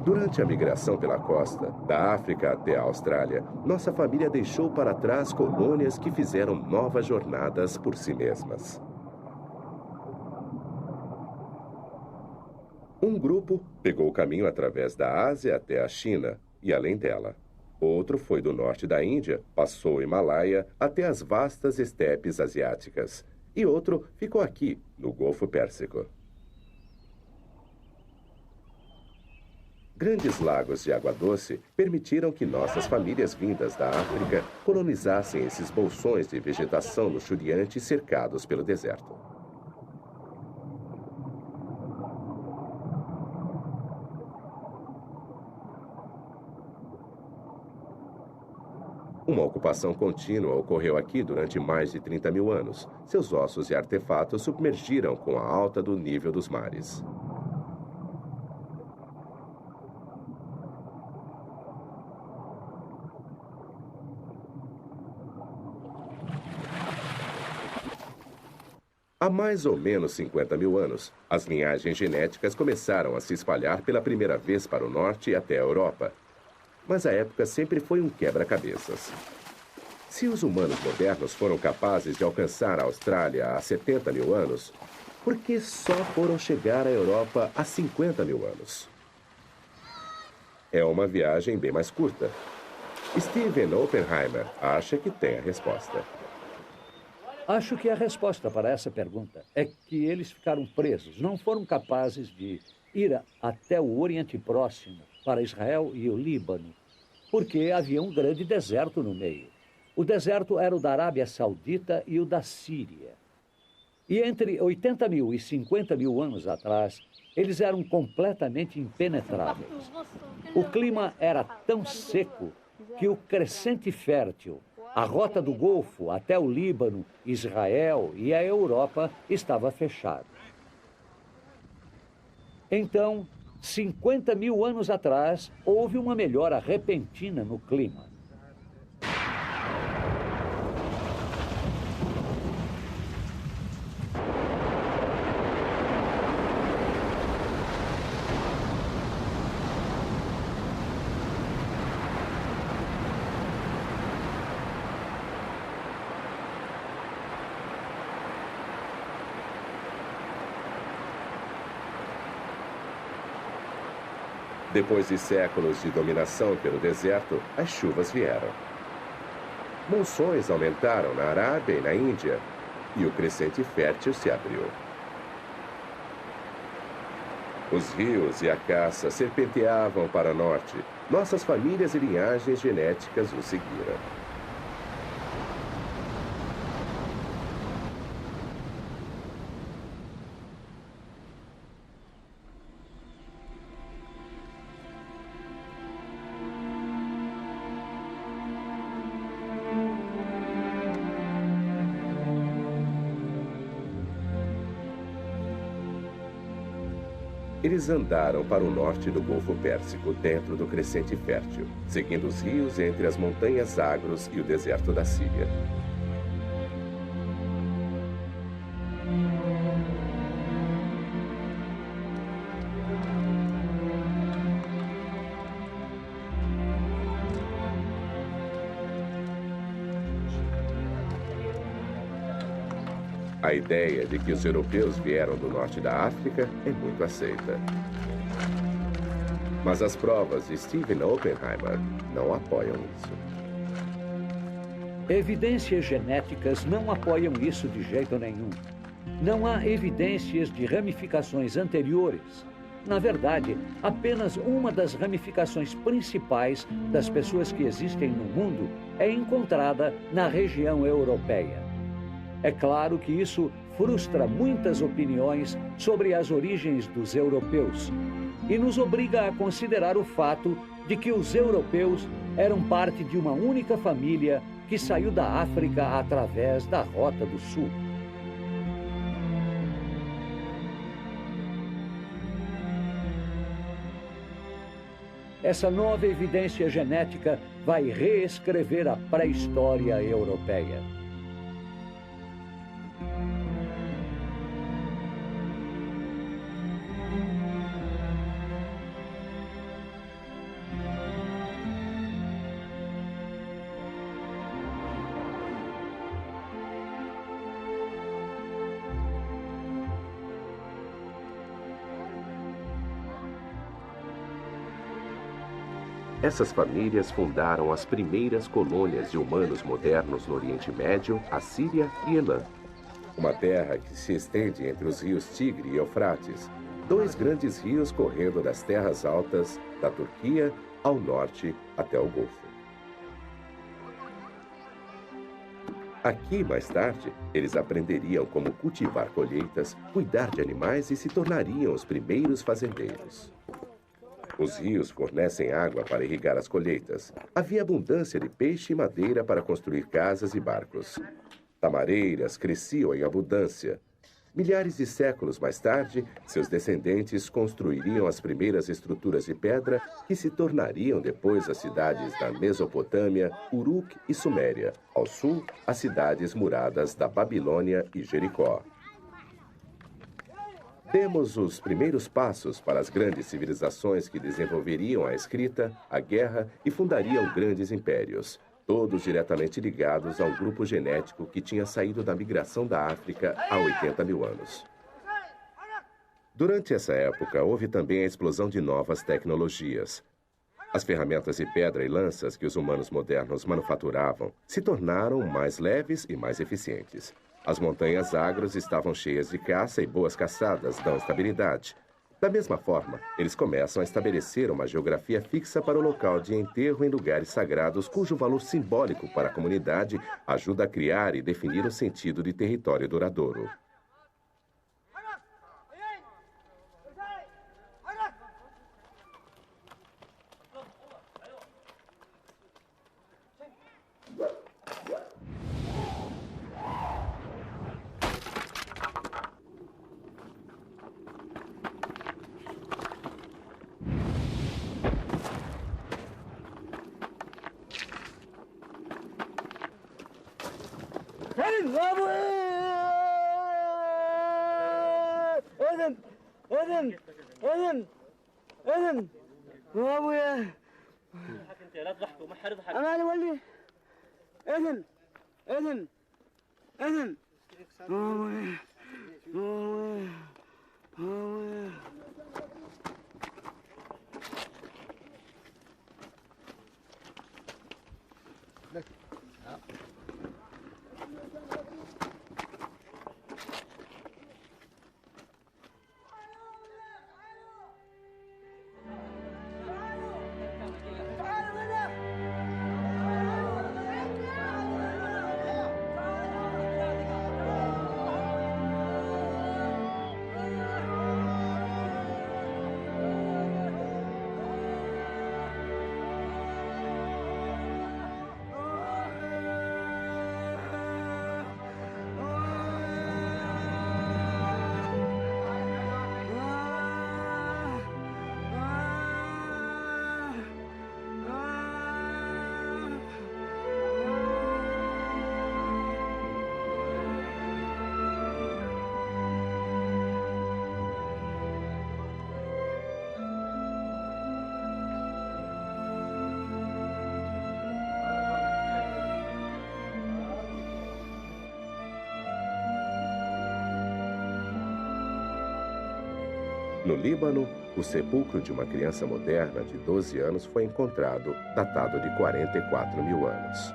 Durante a migração pela costa, da África até a Austrália, nossa família deixou para trás colônias que fizeram novas jornadas por si mesmas. Um grupo pegou o caminho através da Ásia até a China e além dela. Outro foi do norte da Índia, passou o Himalaia até as vastas estepes asiáticas. E outro ficou aqui, no Golfo Pérsico. Grandes lagos de água doce permitiram que nossas famílias vindas da África colonizassem esses bolsões de vegetação luxuriante cercados pelo deserto. Uma ocupação contínua ocorreu aqui durante mais de 30 mil anos. Seus ossos e artefatos submergiram com a alta do nível dos mares. Há mais ou menos 50 mil anos, as linhagens genéticas começaram a se espalhar pela primeira vez para o norte e até a Europa. Mas a época sempre foi um quebra-cabeças. Se os humanos modernos foram capazes de alcançar a Austrália há 70 mil anos, por que só foram chegar à Europa há 50 mil anos? É uma viagem bem mais curta. Steven Oppenheimer acha que tem a resposta. Acho que a resposta para essa pergunta é que eles ficaram presos, não foram capazes de ir até o Oriente Próximo, para Israel e o Líbano, porque havia um grande deserto no meio. O deserto era o da Arábia Saudita e o da Síria. E entre 80 mil e 50 mil anos atrás, eles eram completamente impenetráveis. O clima era tão seco que o crescente fértil, a rota do Golfo até o Líbano, Israel e a Europa estava fechado. Então, 50 mil anos atrás, houve uma melhora repentina no clima. Depois de séculos de dominação pelo deserto, as chuvas vieram. Monções aumentaram na Arábia e na Índia, e o crescente fértil se abriu. Os rios e a caça serpenteavam para o norte. Nossas famílias e linhagens genéticas o seguiram. Eles andaram para o norte do Golfo Pérsico, dentro do crescente fértil, seguindo os rios entre as montanhas Zagros e o deserto da Síria. A ideia de que os europeus vieram do norte da África é muito aceita. Mas as provas de Stephen Oppenheimer não apoiam isso. Evidências genéticas não apoiam isso de jeito nenhum. Não há evidências de ramificações anteriores. Na verdade, apenas uma das ramificações principais das pessoas que existem no mundo é encontrada na região europeia. É claro que isso frustra muitas opiniões sobre as origens dos europeus e nos obriga a considerar o fato de que os europeus eram parte de uma única família que saiu da África através da Rota do Sul. Essa nova evidência genética vai reescrever a pré-história europeia. Essas famílias fundaram as primeiras colônias de humanos modernos no Oriente Médio, a Síria e Elã. Uma terra que se estende entre os rios Tigre e Eufrates, dois grandes rios correndo das terras altas da Turquia ao norte até o Golfo. Aqui, mais tarde, eles aprenderiam como cultivar colheitas, cuidar de animais e se tornariam os primeiros fazendeiros. Os rios fornecem água para irrigar as colheitas. Havia abundância de peixe e madeira para construir casas e barcos. Tamareiras cresciam em abundância. Milhares de séculos mais tarde, seus descendentes construiriam as primeiras estruturas de pedra que se tornariam depois as cidades da Mesopotâmia, Uruk e Suméria. Ao sul, as cidades muradas da Babilônia e Jericó. Temos os primeiros passos para as grandes civilizações que desenvolveriam a escrita, a guerra e fundariam grandes impérios, todos diretamente ligados ao grupo genético que tinha saído da migração da África há 80 mil anos. Durante essa época, houve também a explosão de novas tecnologias. As ferramentas de pedra e lanças que os humanos modernos manufaturavam se tornaram mais leves e mais eficientes. As montanhas Zagros estavam cheias de caça e boas caçadas dão estabilidade. Da mesma forma, eles começam a estabelecer uma geografia fixa para o local de enterro em lugares sagrados cujo valor simbólico para a comunidade ajuda a criar e definir um sentido de território duradouro. No Líbano, o sepulcro de uma criança moderna de 12 anos foi encontrado, datado de 44 mil anos.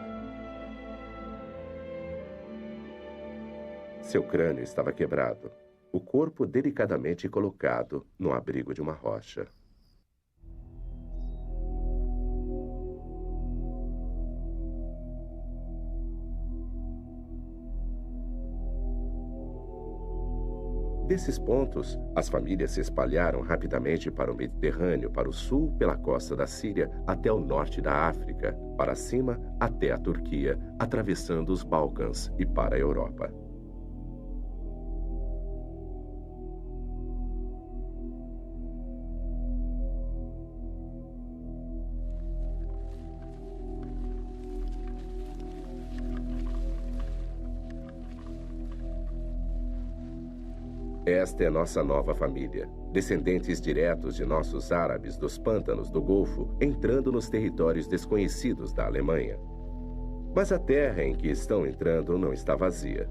Seu crânio estava quebrado, o corpo delicadamente colocado no abrigo de uma rocha. Desses pontos, as famílias se espalharam rapidamente para o Mediterrâneo, para o sul, pela costa da Síria, até o norte da África, para cima, até a Turquia, atravessando os Balcãs e para a Europa. Esta é nossa nova família, descendentes diretos de nossos árabes dos pântanos do Golfo, entrando nos territórios desconhecidos da Alemanha. Mas a terra em que estão entrando não está vazia.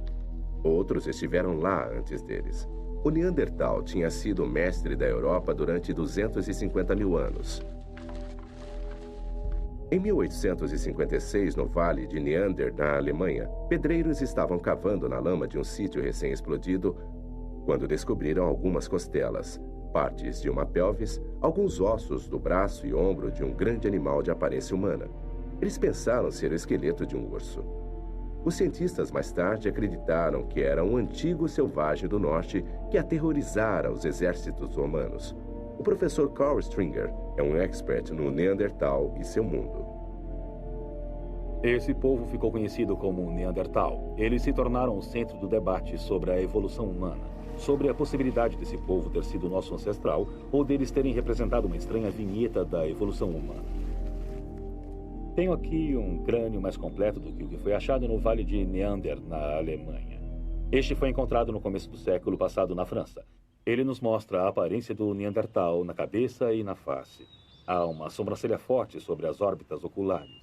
Outros estiveram lá antes deles. O Neandertal tinha sido o mestre da Europa durante 250 mil anos. Em 1856, no Vale de Neander, na Alemanha, pedreiros estavam cavando na lama de um sítio recém-explodido quando descobriram algumas costelas, partes de uma pelvis, alguns ossos do braço e ombro de um grande animal de aparência humana. Eles pensaram ser o esqueleto de um urso. Os cientistas mais tarde acreditaram que era um antigo selvagem do norte que aterrorizara os exércitos romanos. O professor Carl Stringer é um expert no Neandertal e seu mundo. Esse povo ficou conhecido como Neandertal. Eles se tornaram o centro do debate sobre a evolução humana, sobre a possibilidade desse povo ter sido nosso ancestral ou deles terem representado uma estranha vinheta da evolução humana. Tenho aqui um crânio mais completo do que o que foi achado no Vale de Neander, na Alemanha. Este foi encontrado no começo do século passado na França. Ele nos mostra a aparência do Neandertal na cabeça e na face. Há uma sobrancelha forte sobre as órbitas oculares.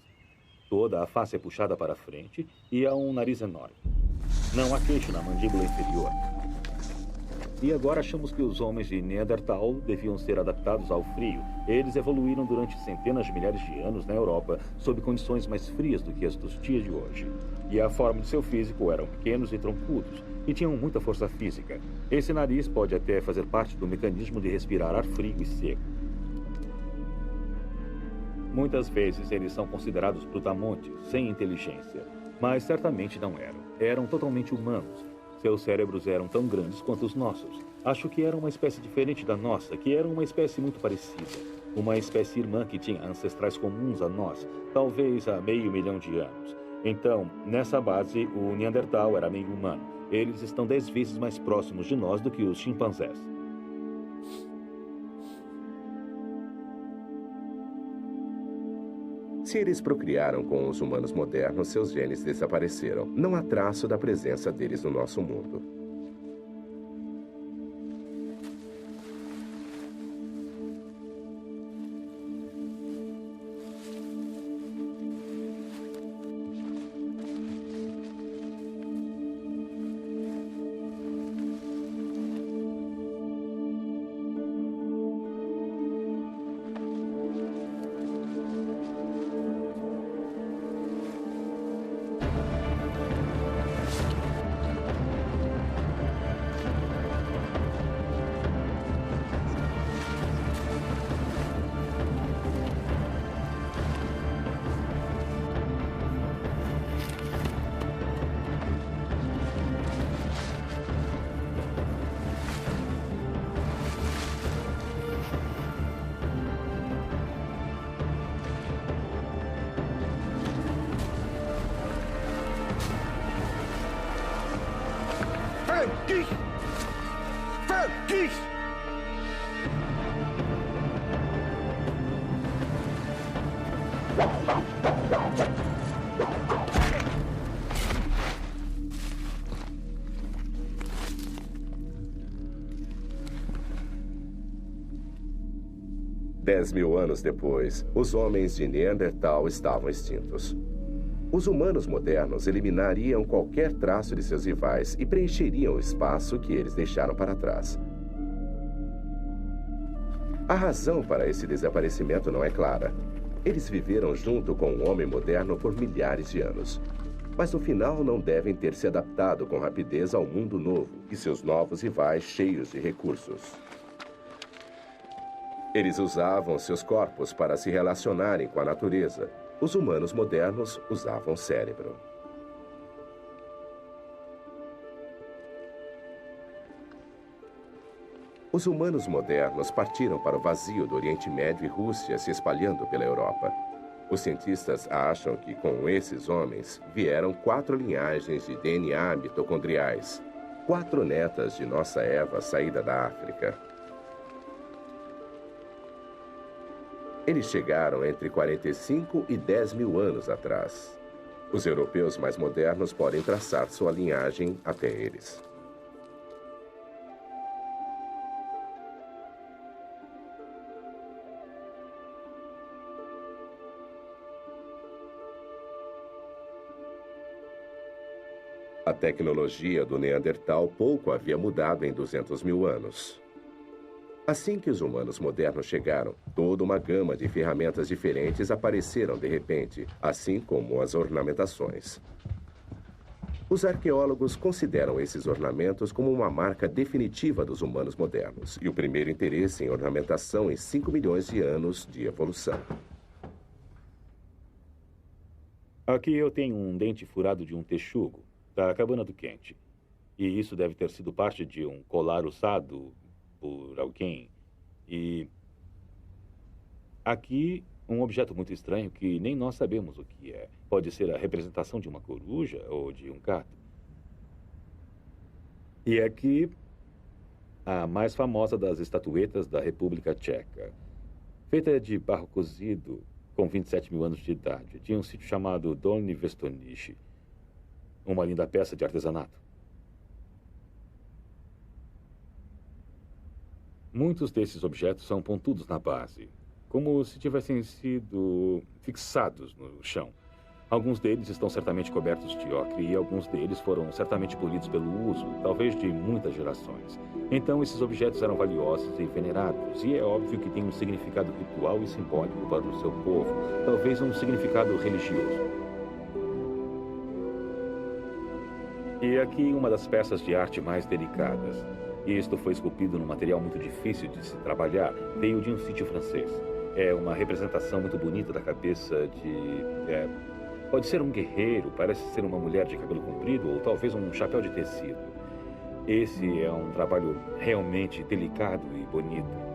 Toda a face é puxada para frente e há um nariz enorme. Não há queixo na mandíbula inferior. E agora achamos que os homens de Neandertal deviam ser adaptados ao frio. Eles evoluíram durante centenas de milhares de anos na Europa, sob condições mais frias do que as dos dias de hoje. E a forma de seu físico eram pequenos e troncudos, e tinham muita força física. Esse nariz pode até fazer parte do mecanismo de respirar ar frio e seco. Muitas vezes eles são considerados brutamontes, sem inteligência, mas certamente não eram. Eram totalmente humanos. Seus cérebros eram tão grandes quanto os nossos. Acho que eram uma espécie diferente da nossa, que era uma espécie muito parecida. Uma espécie irmã que tinha ancestrais comuns a nós, talvez há 500 mil de anos. Então, nessa base, o Neandertal era meio humano. Eles estão 10 vezes mais próximos de nós do que os chimpanzés. Se eles procriaram com os humanos modernos, seus genes desapareceram. Não há traço da presença deles no nosso mundo. Vergis! 10 mil anos depois, os homens de Neandertal estavam extintos. Os humanos modernos eliminariam qualquer traço de seus rivais e preencheriam o espaço que eles deixaram para trás. A razão para esse desaparecimento não é clara. Eles viveram junto com o homem moderno por milhares de anos. Mas no final não devem ter se adaptado com rapidez ao mundo novo e seus novos rivais cheios de recursos. Eles usavam seus corpos para se relacionarem com a natureza. Os humanos modernos usavam cérebro. Os humanos modernos partiram para o vazio do Oriente Médio e Rússia, se espalhando pela Europa. Os cientistas acham que com esses homens vieram 4 linhagens de DNA mitocondriais, 4 netas de nossa Eva saída da África. Eles chegaram entre 45 e 10 mil anos atrás. Os europeus mais modernos podem traçar sua linhagem até eles. A tecnologia do Neandertal pouco havia mudado em 200 mil anos. Assim que os humanos modernos chegaram, toda uma gama de ferramentas diferentes apareceram de repente, assim como as ornamentações. Os arqueólogos consideram esses ornamentos como uma marca definitiva dos humanos modernos e o primeiro interesse em ornamentação em 5 milhões de anos de evolução. Aqui eu tenho um dente furado de um texugo da cabana do Kent. E isso deve ter sido parte de um colar usado por alguém. E aqui um objeto muito estranho que nem nós sabemos o que é. Pode ser a representação de uma coruja ou de um gato. E aqui a mais famosa das estatuetas da República Tcheca. Feita de barro cozido, com 27 mil anos de idade, de um sítio chamado Dolní Věstonice. Uma linda peça de artesanato. Muitos desses objetos são pontudos na base, como se tivessem sido fixados no chão. Alguns deles estão certamente cobertos de ocre e alguns deles foram certamente polidos pelo uso, talvez de muitas gerações. Então, esses objetos eram valiosos e venerados, e é óbvio que têm um significado ritual e simbólico para o seu povo, talvez um significado religioso. E aqui uma das peças de arte mais delicadas. Isto foi esculpido num material muito difícil de se trabalhar. Veio de um sítio francês. É uma representação muito bonita da cabeça de... pode ser um guerreiro, parece ser uma mulher de cabelo comprido ou talvez um chapéu de tecido. Esse é um trabalho realmente delicado e bonito.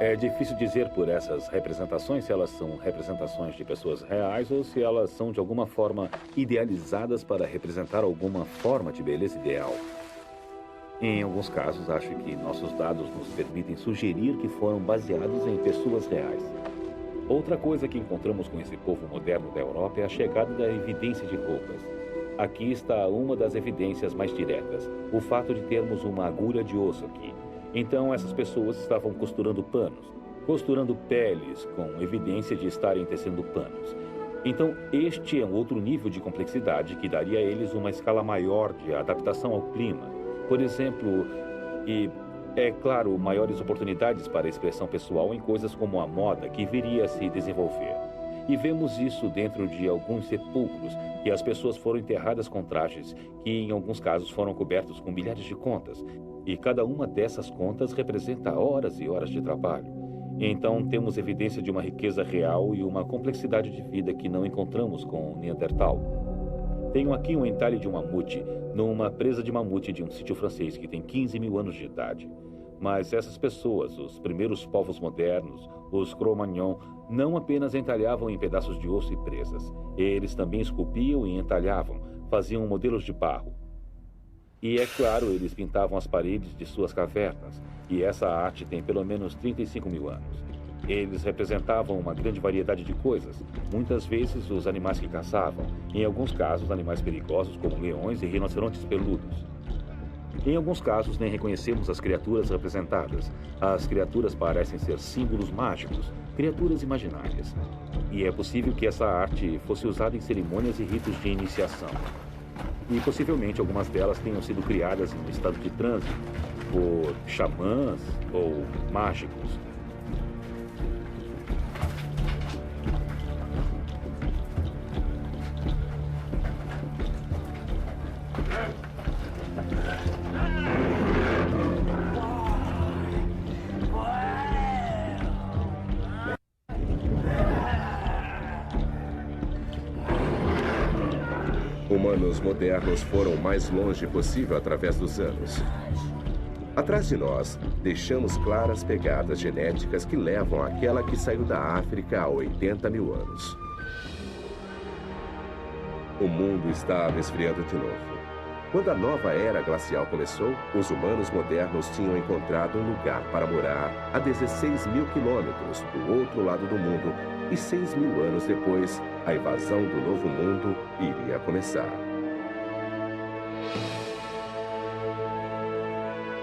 É difícil dizer por essas representações se elas são representações de pessoas reais ou se elas são de alguma forma idealizadas para representar alguma forma de beleza ideal. Em alguns casos, acho que nossos dados nos permitem sugerir que foram baseados em pessoas reais. Outra coisa que encontramos com esse povo moderno da Europa é a chegada da evidência de roupas. Aqui está uma das evidências mais diretas, o fato de termos uma agulha de osso aqui. Então, essas pessoas estavam costurando panos, costurando peles, com evidência de estarem tecendo panos. Então, este é um outro nível de complexidade que daria a eles uma escala maior de adaptação ao clima. Por exemplo, e, é claro, maiores oportunidades para a expressão pessoal em coisas como a moda que viria a se desenvolver. E vemos isso dentro de alguns sepulcros, que as pessoas foram enterradas com trajes que, em alguns casos, foram cobertos com milhares de contas. E cada uma dessas contas representa horas e horas de trabalho. Então, temos evidência de uma riqueza real e uma complexidade de vida que não encontramos com o Neandertal. Tenho aqui um entalhe de um mamute, numa presa de mamute de um sítio francês que tem 15 mil anos de idade. Mas essas pessoas, os primeiros povos modernos, os Cro-Magnon, não apenas entalhavam em pedaços de osso e presas. Eles também esculpiam e entalhavam, faziam modelos de barro. E, é claro, eles pintavam as paredes de suas cavernas, e essa arte tem pelo menos 35 mil anos. Eles representavam uma grande variedade de coisas, muitas vezes os animais que caçavam, em alguns casos animais perigosos como leões e rinocerontes peludos. Em alguns casos, nem reconhecemos as criaturas representadas. As criaturas parecem ser símbolos mágicos, criaturas imaginárias. E é possível que essa arte fosse usada em cerimônias e ritos de iniciação. E possivelmente algumas delas tenham sido criadas em um estado de transe, por xamãs ou mágicos. Humanos modernos foram o mais longe possível através dos anos. Atrás de nós, deixamos claras pegadas genéticas que levam àquela que saiu da África há 80 mil anos. O mundo estava esfriando de novo. Quando a nova era glacial começou, os humanos modernos tinham encontrado um lugar para morar a 16 mil quilômetros do outro lado do mundo, e 6 mil anos depois, a invasão do Novo Mundo iria começar.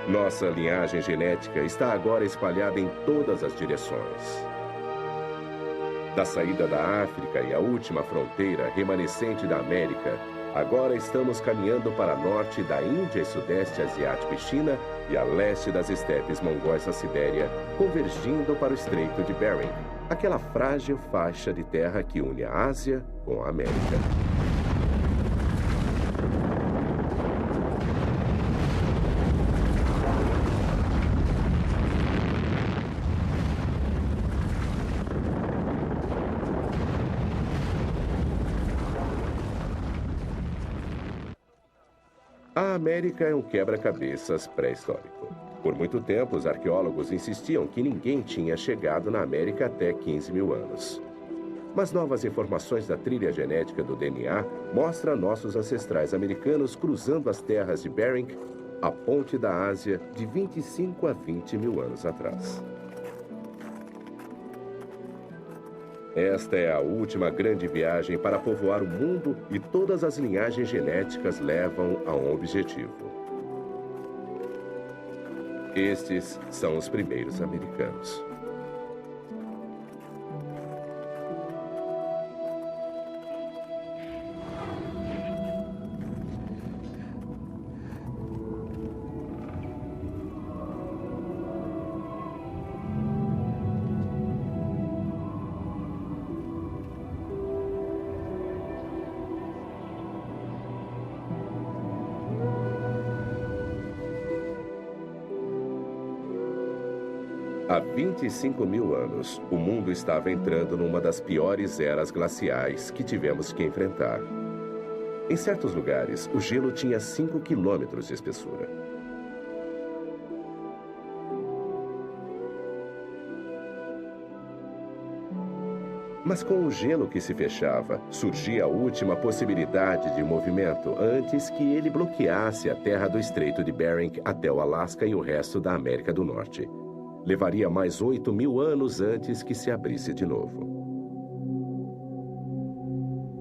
Nossa linhagem genética está agora espalhada em todas as direções. Da saída da África e a última fronteira remanescente da América, agora estamos caminhando para norte da Índia e Sudeste Asiático e China e a leste das estepes mongóis da Sibéria, convergindo para o Estreito de Bering, aquela frágil faixa de terra que une a Ásia com a América. A América é um quebra-cabeças pré-histórico. Por muito tempo, os arqueólogos insistiam que ninguém tinha chegado na América até 15 mil anos. Mas novas informações da trilha genética do DNA mostram nossos ancestrais americanos cruzando as terras de Bering, a ponte da Ásia, de 25 a 20 mil anos atrás. Esta é a última grande viagem para povoar o mundo e todas as linhagens genéticas levam a um objetivo. Estes são os primeiros americanos. Há 25 mil anos, o mundo estava entrando numa das piores eras glaciais que tivemos que enfrentar. Em certos lugares, o gelo tinha 5 quilômetros de espessura. Mas com o gelo que se fechava, surgia a última possibilidade de movimento antes que ele bloqueasse a terra do Estreito de Bering até o Alasca e o resto da América do Norte. Levaria mais 8 mil anos antes que se abrisse de novo.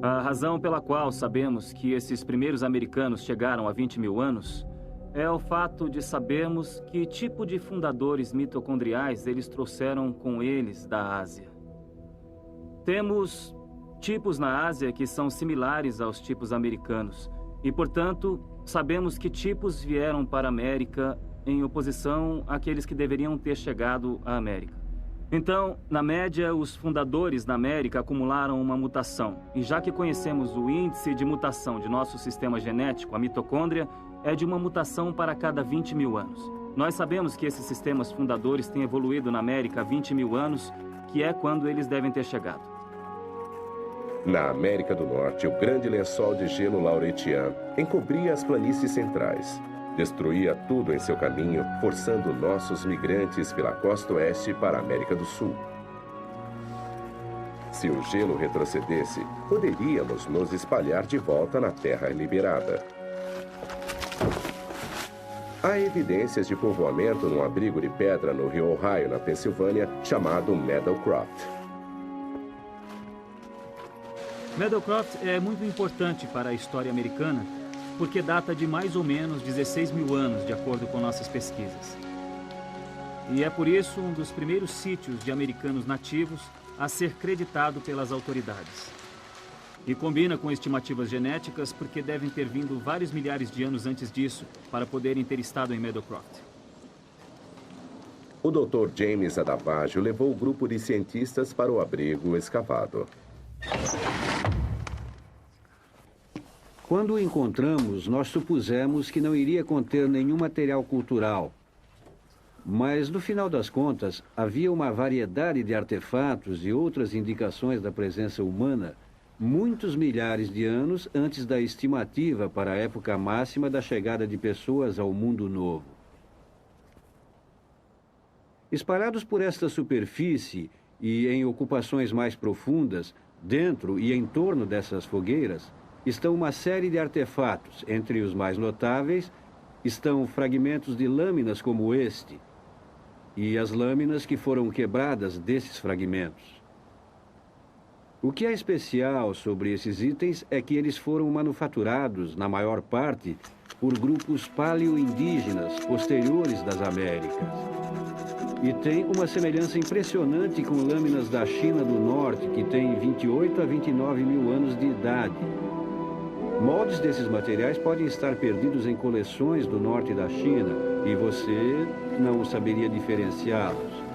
A razão pela qual sabemos que esses primeiros americanos chegaram há 20 mil anos é o fato de sabermos que tipo de fundadores mitocondriais eles trouxeram com eles da Ásia. Temos tipos na Ásia que são similares aos tipos americanos e, portanto, sabemos que tipos vieram para a América em oposição àqueles que deveriam ter chegado à América. Então, na média, os fundadores da América acumularam uma mutação. E já que conhecemos o índice de mutação de nosso sistema genético, a mitocôndria, é de uma mutação para cada 20 mil anos. Nós sabemos que esses sistemas fundadores têm evoluído na América há 20 mil anos, que é quando eles devem ter chegado. Na América do Norte, o grande lençol de gelo Laurentian encobria as planícies centrais. Destruía tudo em seu caminho, forçando nossos migrantes pela costa oeste para a América do Sul. Se o gelo retrocedesse, poderíamos nos espalhar de volta na terra liberada. Há evidências de povoamento num abrigo de pedra no rio Ohio, na Pensilvânia, chamado Meadowcroft. Meadowcroft é muito importante para a história americana, porque data de mais ou menos 16 mil anos, de acordo com nossas pesquisas. E é por isso um dos primeiros sítios de americanos nativos a ser creditado pelas autoridades. E combina com estimativas genéticas porque devem ter vindo vários milhares de anos antes disso para poderem ter estado em Meadowcroft. O Dr. James Adavaggio levou o grupo de cientistas para o abrigo escavado. Quando o encontramos, nós supusemos que não iria conter nenhum material cultural. Mas, no final das contas, havia uma variedade de artefatos e outras indicações da presença humana muitos milhares de anos antes da estimativa para a época máxima da chegada de pessoas ao mundo novo. Espalhados por esta superfície e em ocupações mais profundas, dentro e em torno dessas fogueiras, estão uma série de artefatos. Entre os mais notáveis estão fragmentos de lâminas como este e as lâminas que foram quebradas desses fragmentos. O que é especial sobre esses itens é que eles foram manufaturados, na maior parte, por grupos paleoindígenas posteriores das Américas. E tem uma semelhança impressionante com lâminas da China do Norte, que têm 28 a 29 mil anos de idade. Moldes desses materiais podem estar perdidos em coleções do norte da China e você não saberia diferenciá-los.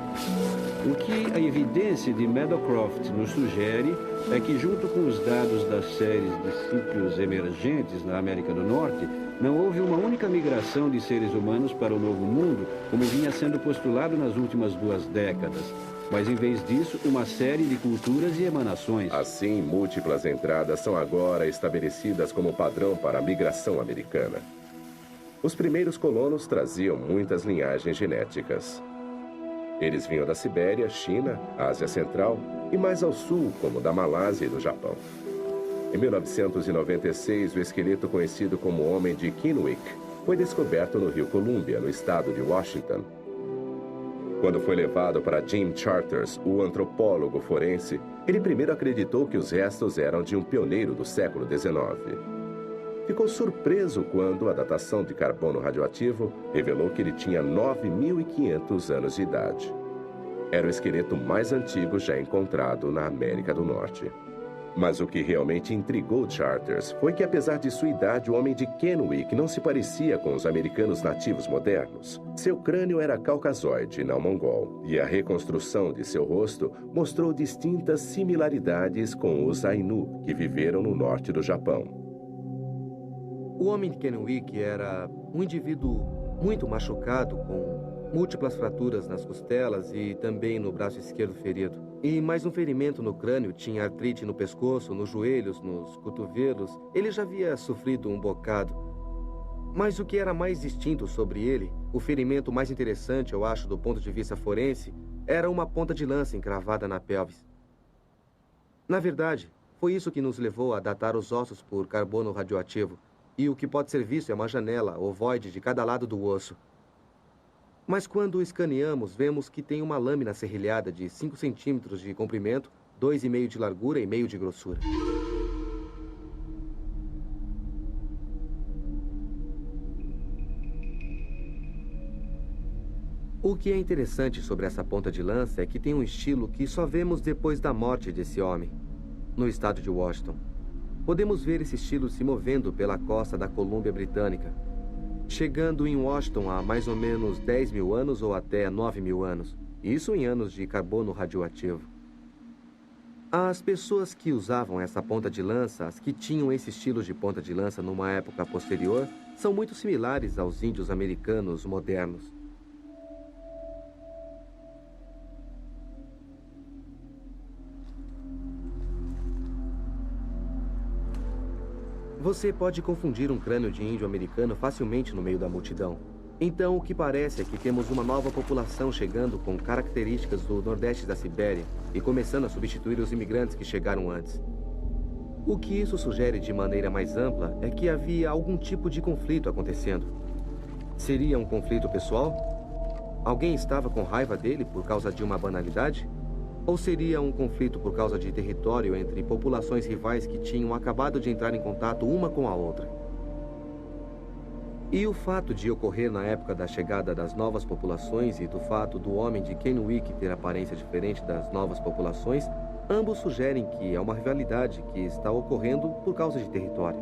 O que a evidência de Meadowcroft nos sugere é que, junto com os dados das séries de sítios emergentes na América do Norte, não houve uma única migração de seres humanos para o Novo Mundo, como vinha sendo postulado nas últimas 2 décadas, mas, em vez disso, uma série de culturas e emanações. Assim, múltiplas entradas são agora estabelecidas como padrão para a migração americana. Os primeiros colonos traziam muitas linhagens genéticas. Eles vinham da Sibéria, China, Ásia Central e mais ao sul, como da Malásia e do Japão. Em 1996, o esqueleto conhecido como Homem de Kennewick foi descoberto no Rio Columbia, no estado de Washington. Quando foi levado para Jim Charters, o antropólogo forense, ele primeiro acreditou que os restos eram de um pioneiro do século XIX. Ficou surpreso quando a datação de carbono radioativo revelou que ele tinha 9.500 anos de idade. Era o esqueleto mais antigo já encontrado na América do Norte. Mas o que realmente intrigou Charters foi que, apesar de sua idade, o Homem de Kennewick não se parecia com os americanos nativos modernos. Seu crânio era caucasoide, não mongol, e a reconstrução de seu rosto mostrou distintas similaridades com os Ainu, que viveram no norte do Japão. O Homem de Kennewick era um indivíduo muito machucado, com múltiplas fraturas nas costelas e também no braço esquerdo ferido. E mais um ferimento no crânio, tinha artrite no pescoço, nos joelhos, nos cotovelos. Ele já havia sofrido um bocado. Mas o que era mais distinto sobre ele, o ferimento mais interessante, eu acho, do ponto de vista forense, era uma ponta de lança encravada na pelvis. Na verdade, foi isso que nos levou a datar os ossos por carbono radioativo. E o que pode ser visto é uma janela ovoide de cada lado do osso. Mas quando o escaneamos, vemos que tem uma lâmina serrilhada de 5 centímetros de comprimento, 2,5 de largura e meio de grossura. O que é interessante sobre essa ponta de lança é que tem um estilo que só vemos depois da morte desse homem, no estado de Washington. Podemos ver esse estilo se movendo pela costa da Colômbia Britânica, chegando em Washington há mais ou menos 10 mil anos ou até 9 mil anos. Isso em anos de carbono radioativo. As pessoas que usavam essa ponta de lança, as que tinham esse estilo de ponta de lança numa época posterior, são muito similares aos índios americanos modernos. Você pode confundir um crânio de índio americano facilmente no meio da multidão. Então, o que parece é que temos uma nova população chegando com características do nordeste da Sibéria e começando a substituir os imigrantes que chegaram antes. O que isso sugere de maneira mais ampla é que havia algum tipo de conflito acontecendo. Seria um conflito pessoal? Alguém estava com raiva dele por causa de uma banalidade? Ou seria um conflito por causa de território entre populações rivais que tinham acabado de entrar em contato uma com a outra? E o fato de ocorrer na época da chegada das novas populações e do fato do Homem de Kennewick ter aparência diferente das novas populações, ambos sugerem que é uma rivalidade que está ocorrendo por causa de território.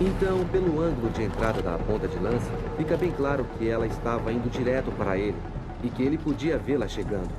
Então, pelo ângulo de entrada da ponta de lança, fica bem claro que ela estava indo direto para ele e que ele podia vê-la chegando.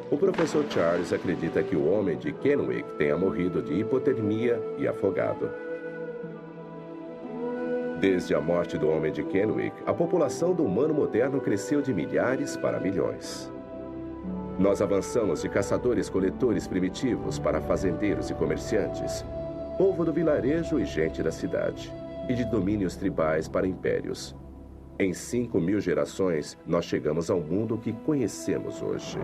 O professor Charles acredita que o homem de Kennewick tenha morrido de hipotermia e afogado. Desde a morte do homem de Kennewick, a população do humano moderno cresceu de milhares para milhões. Nós avançamos de caçadores-coletores primitivos para fazendeiros e comerciantes, povo do vilarejo e gente da cidade, e de domínios tribais para impérios. Em 5.000 gerações, nós chegamos ao mundo que conhecemos hoje.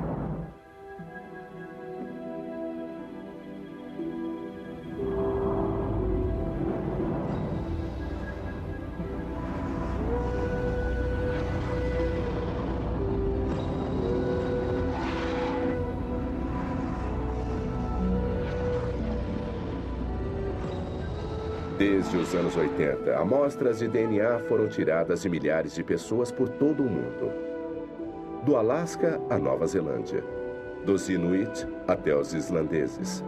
Desde os anos 80, amostras de DNA foram tiradas de milhares de pessoas por todo o mundo. Do Alasca à Nova Zelândia, dos Inuit até os islandeses.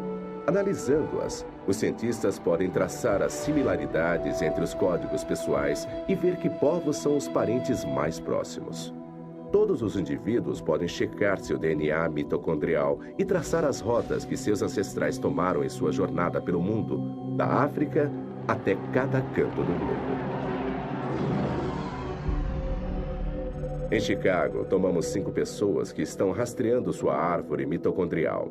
Analisando-as, os cientistas podem traçar as similaridades entre os códigos pessoais e ver que povos são os parentes mais próximos. Todos os indivíduos podem checar seu DNA mitocondrial e traçar as rotas que seus ancestrais tomaram em sua jornada pelo mundo, da África até cada canto do globo. Em Chicago, tomamos 5 pessoas que estão rastreando sua árvore mitocondrial.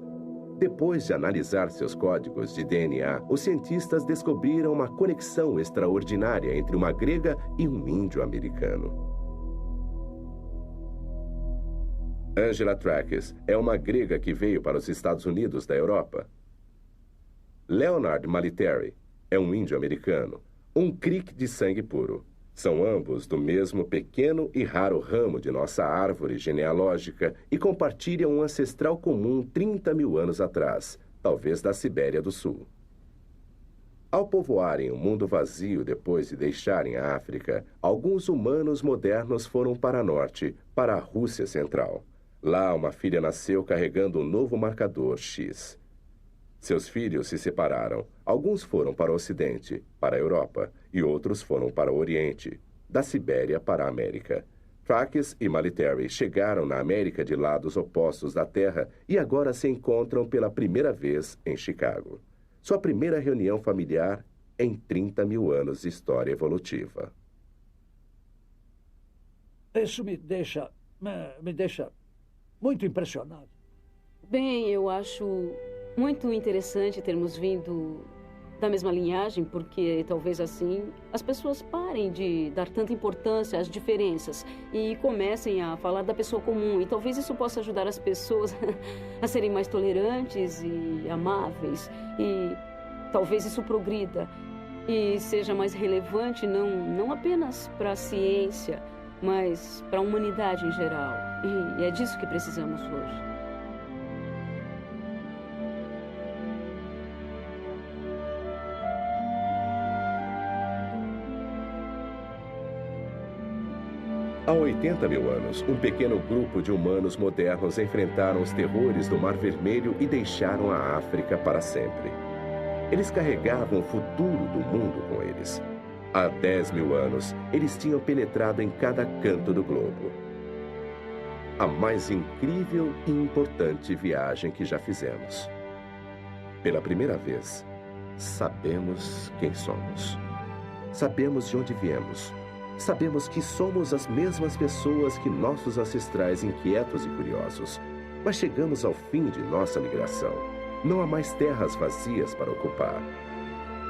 Depois de analisar seus códigos de DNA, os cientistas descobriram uma conexão extraordinária entre uma grega e um índio americano. Angela Trackes é uma grega que veio para os Estados Unidos da Europa. Leonard Maliteri é um índio americano, um Creek de sangue puro. São ambos do mesmo pequeno e raro ramo de nossa árvore genealógica e compartilham um ancestral comum 30.000 anos atrás, talvez da Sibéria do Sul. Ao povoarem o mundo vazio depois de deixarem a África, alguns humanos modernos foram para norte, para a Rússia Central. Lá, uma filha nasceu carregando um novo marcador X. Seus filhos se separaram. Alguns foram para o Ocidente, para a Europa, e outros foram para o Oriente, da Sibéria para a América. Trackes e Maliteri chegaram na América de lados opostos da Terra e agora se encontram pela primeira vez em Chicago. Sua primeira reunião familiar em 30.000 anos de história evolutiva. Isso me deixa muito impressionado. Bem, eu acho muito interessante termos vindo da mesma linhagem, porque talvez assim as pessoas parem de dar tanta importância às diferenças e comecem a falar da pessoa comum. E talvez isso possa ajudar as pessoas a serem mais tolerantes e amáveis. E talvez isso progrida e seja mais relevante não apenas para a ciência, mas para a humanidade em geral. E é disso que precisamos hoje. Há 80.000 anos, um pequeno grupo de humanos modernos enfrentaram os terrores do Mar Vermelho e deixaram a África para sempre. Eles carregavam o futuro do mundo com eles. Há 10.000 anos, eles tinham penetrado em cada canto do globo. a mais incrível e importante viagem que já fizemos. Pela primeira vez, sabemos quem somos. Sabemos de onde viemos. Sabemos que somos as mesmas pessoas que nossos ancestrais inquietos e curiosos. Mas chegamos ao fim de nossa migração. Não há mais terras vazias para ocupar.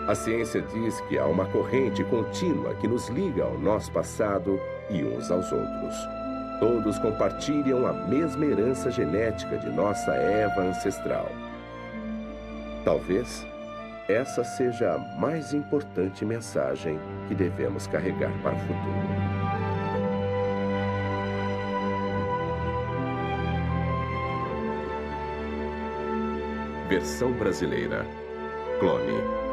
A ciência diz que há uma corrente contínua que nos liga ao nosso passado e uns aos outros. Todos compartilham a mesma herança genética de nossa Eva ancestral. Talvez essa seja a mais importante mensagem que devemos carregar para o futuro. Versão brasileira. Clone.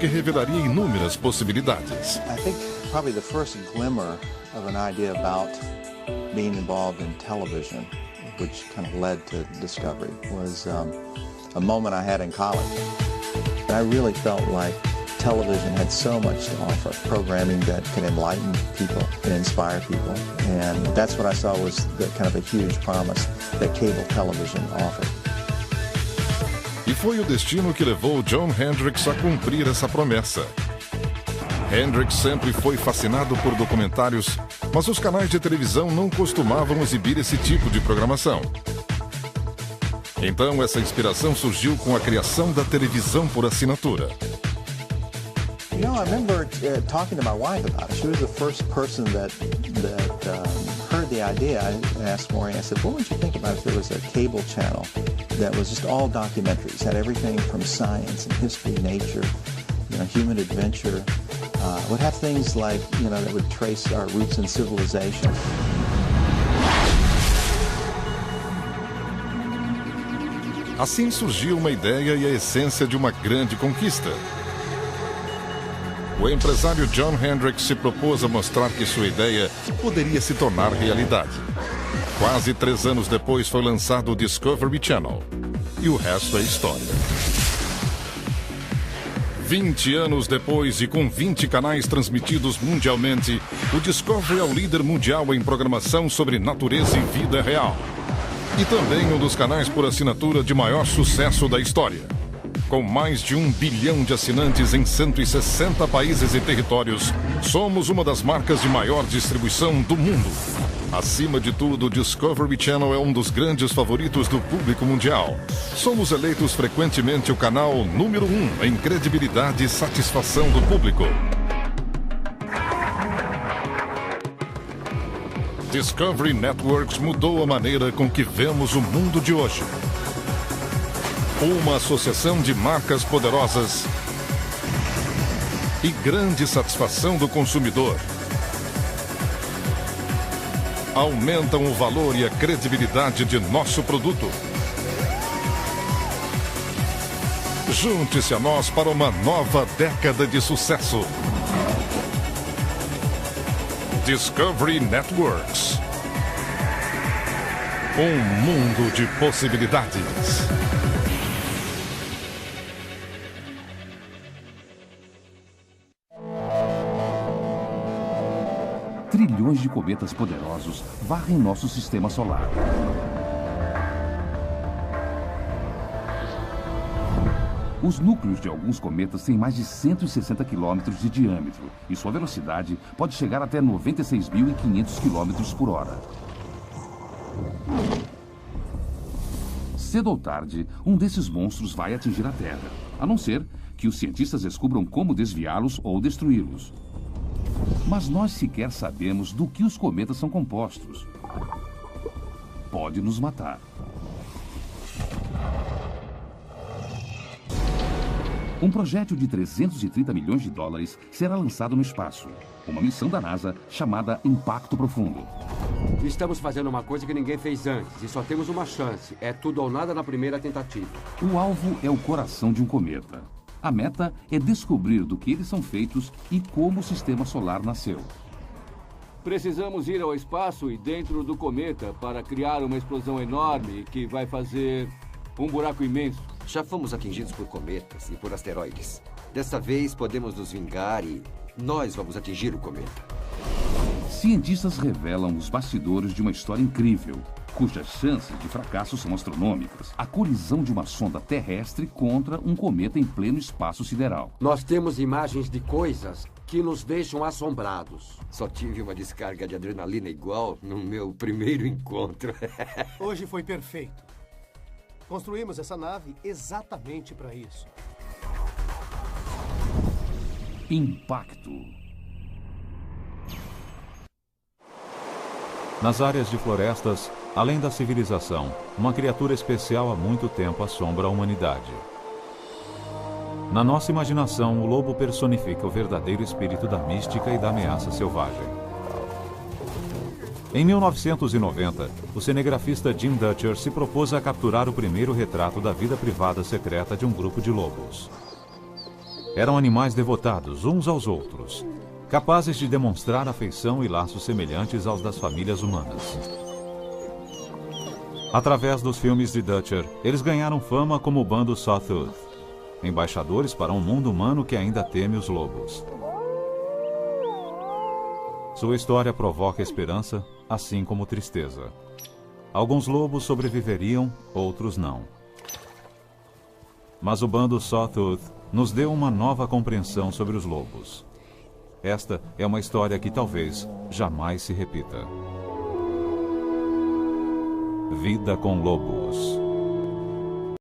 Que revelaria inúmeras possibilidades. I think probably the first glimmer of an idea about being involved in television, which kind of led to Discovery, was a moment I had in college. I really felt like television had so much to offer, programming that can enlighten people and inspire people. And that's what I saw was the kind of a huge promise that cable television offered. E foi o destino que levou John Hendricks a cumprir essa promessa. Hendricks sempre foi fascinado por documentários, mas os canais de televisão não costumavam exibir esse tipo de programação. Então, essa inspiração surgiu com a criação da televisão por assinatura. You know, I remember talking to my wife about it. She was the first person that heard the idea. I asked Maureen, I said, what would you think about if there was a cable channel that was just all documentaries, had everything from science and history, nature, you know, human adventure, would have things like, you know, that would trace our roots in civilization. Assim surgiu uma ideia e a essência de uma grande conquista. O empresário John Hendricks se propôs a mostrar que sua ideia poderia se tornar realidade. Quase 3 anos depois foi lançado o Discovery Channel. E o resto é história. 20 anos depois e com 20 canais transmitidos mundialmente, o Discovery é o líder mundial em programação sobre natureza e vida real. E também um dos canais por assinatura de maior sucesso da história. Com mais de 1 bilhão de assinantes em 160 países e territórios, somos uma das marcas de maior distribuição do mundo. Acima de tudo, o Discovery Channel é um dos grandes favoritos do público mundial. Somos eleitos frequentemente o canal número 1 em credibilidade e satisfação do público. Discovery Networks mudou a maneira com que vemos o mundo de hoje. Uma associação de marcas poderosas e grande satisfação do consumidor. Aumentam o valor e a credibilidade de nosso produto. Junte-se a nós para uma nova década de sucesso. Discovery Networks. Um mundo de possibilidades. trilhões de cometas poderosos varrem nosso sistema solar. Os núcleos de alguns cometas têm mais de 160 quilômetros de diâmetro e sua velocidade pode chegar até 96.500 quilômetros por hora. Cedo ou tarde, um desses monstros vai atingir a Terra, a não ser que os cientistas descubram como desviá-los ou destruí-los. Mas nós sequer sabemos do que os cometas são compostos. Pode nos matar. Um projétil de 330 milhões de dólares será lançado no espaço. Uma missão da NASA chamada Impacto Profundo. Estamos fazendo uma coisa que ninguém fez antes e só temos uma chance. É tudo ou nada na primeira tentativa. O alvo é o coração de um cometa. A meta é descobrir do que eles são feitos e como o sistema solar nasceu. Precisamos ir ao espaço e dentro do cometa para criar uma explosão enorme que vai fazer um buraco imenso. Já fomos atingidos por cometas e por asteroides. Dessa vez podemos nos vingar e nós vamos atingir o cometa. Cientistas revelam os bastidores de uma história incrível, cujas chances de fracasso são astronômicas. A colisão de uma sonda terrestre contra um cometa em pleno espaço sideral. Nós temos imagens de coisas que nos deixam assombrados. Só tive uma descarga de adrenalina igual no meu primeiro encontro. Hoje foi perfeito. Construímos essa nave exatamente para isso. Impacto. Nas áreas de florestas, além da civilização, uma criatura especial há muito tempo assombra a humanidade. Na nossa imaginação, o lobo personifica o verdadeiro espírito da mística e da ameaça selvagem. Em 1990, o cinegrafista Jim Dutcher se propôs a capturar o primeiro retrato da vida privada secreta de um grupo de lobos. Eram animais devotados uns aos outros, capazes de demonstrar afeição e laços semelhantes aos das famílias humanas. Através dos filmes de Dutcher, eles ganharam fama como o bando Sawtooth, embaixadores para um mundo humano que ainda teme os lobos. Sua história provoca esperança, assim como tristeza. Alguns lobos sobreviveriam, outros não. Mas o bando Sawtooth nos deu uma nova compreensão sobre os lobos. Esta é uma história que talvez jamais se repita. Vida com Lobos.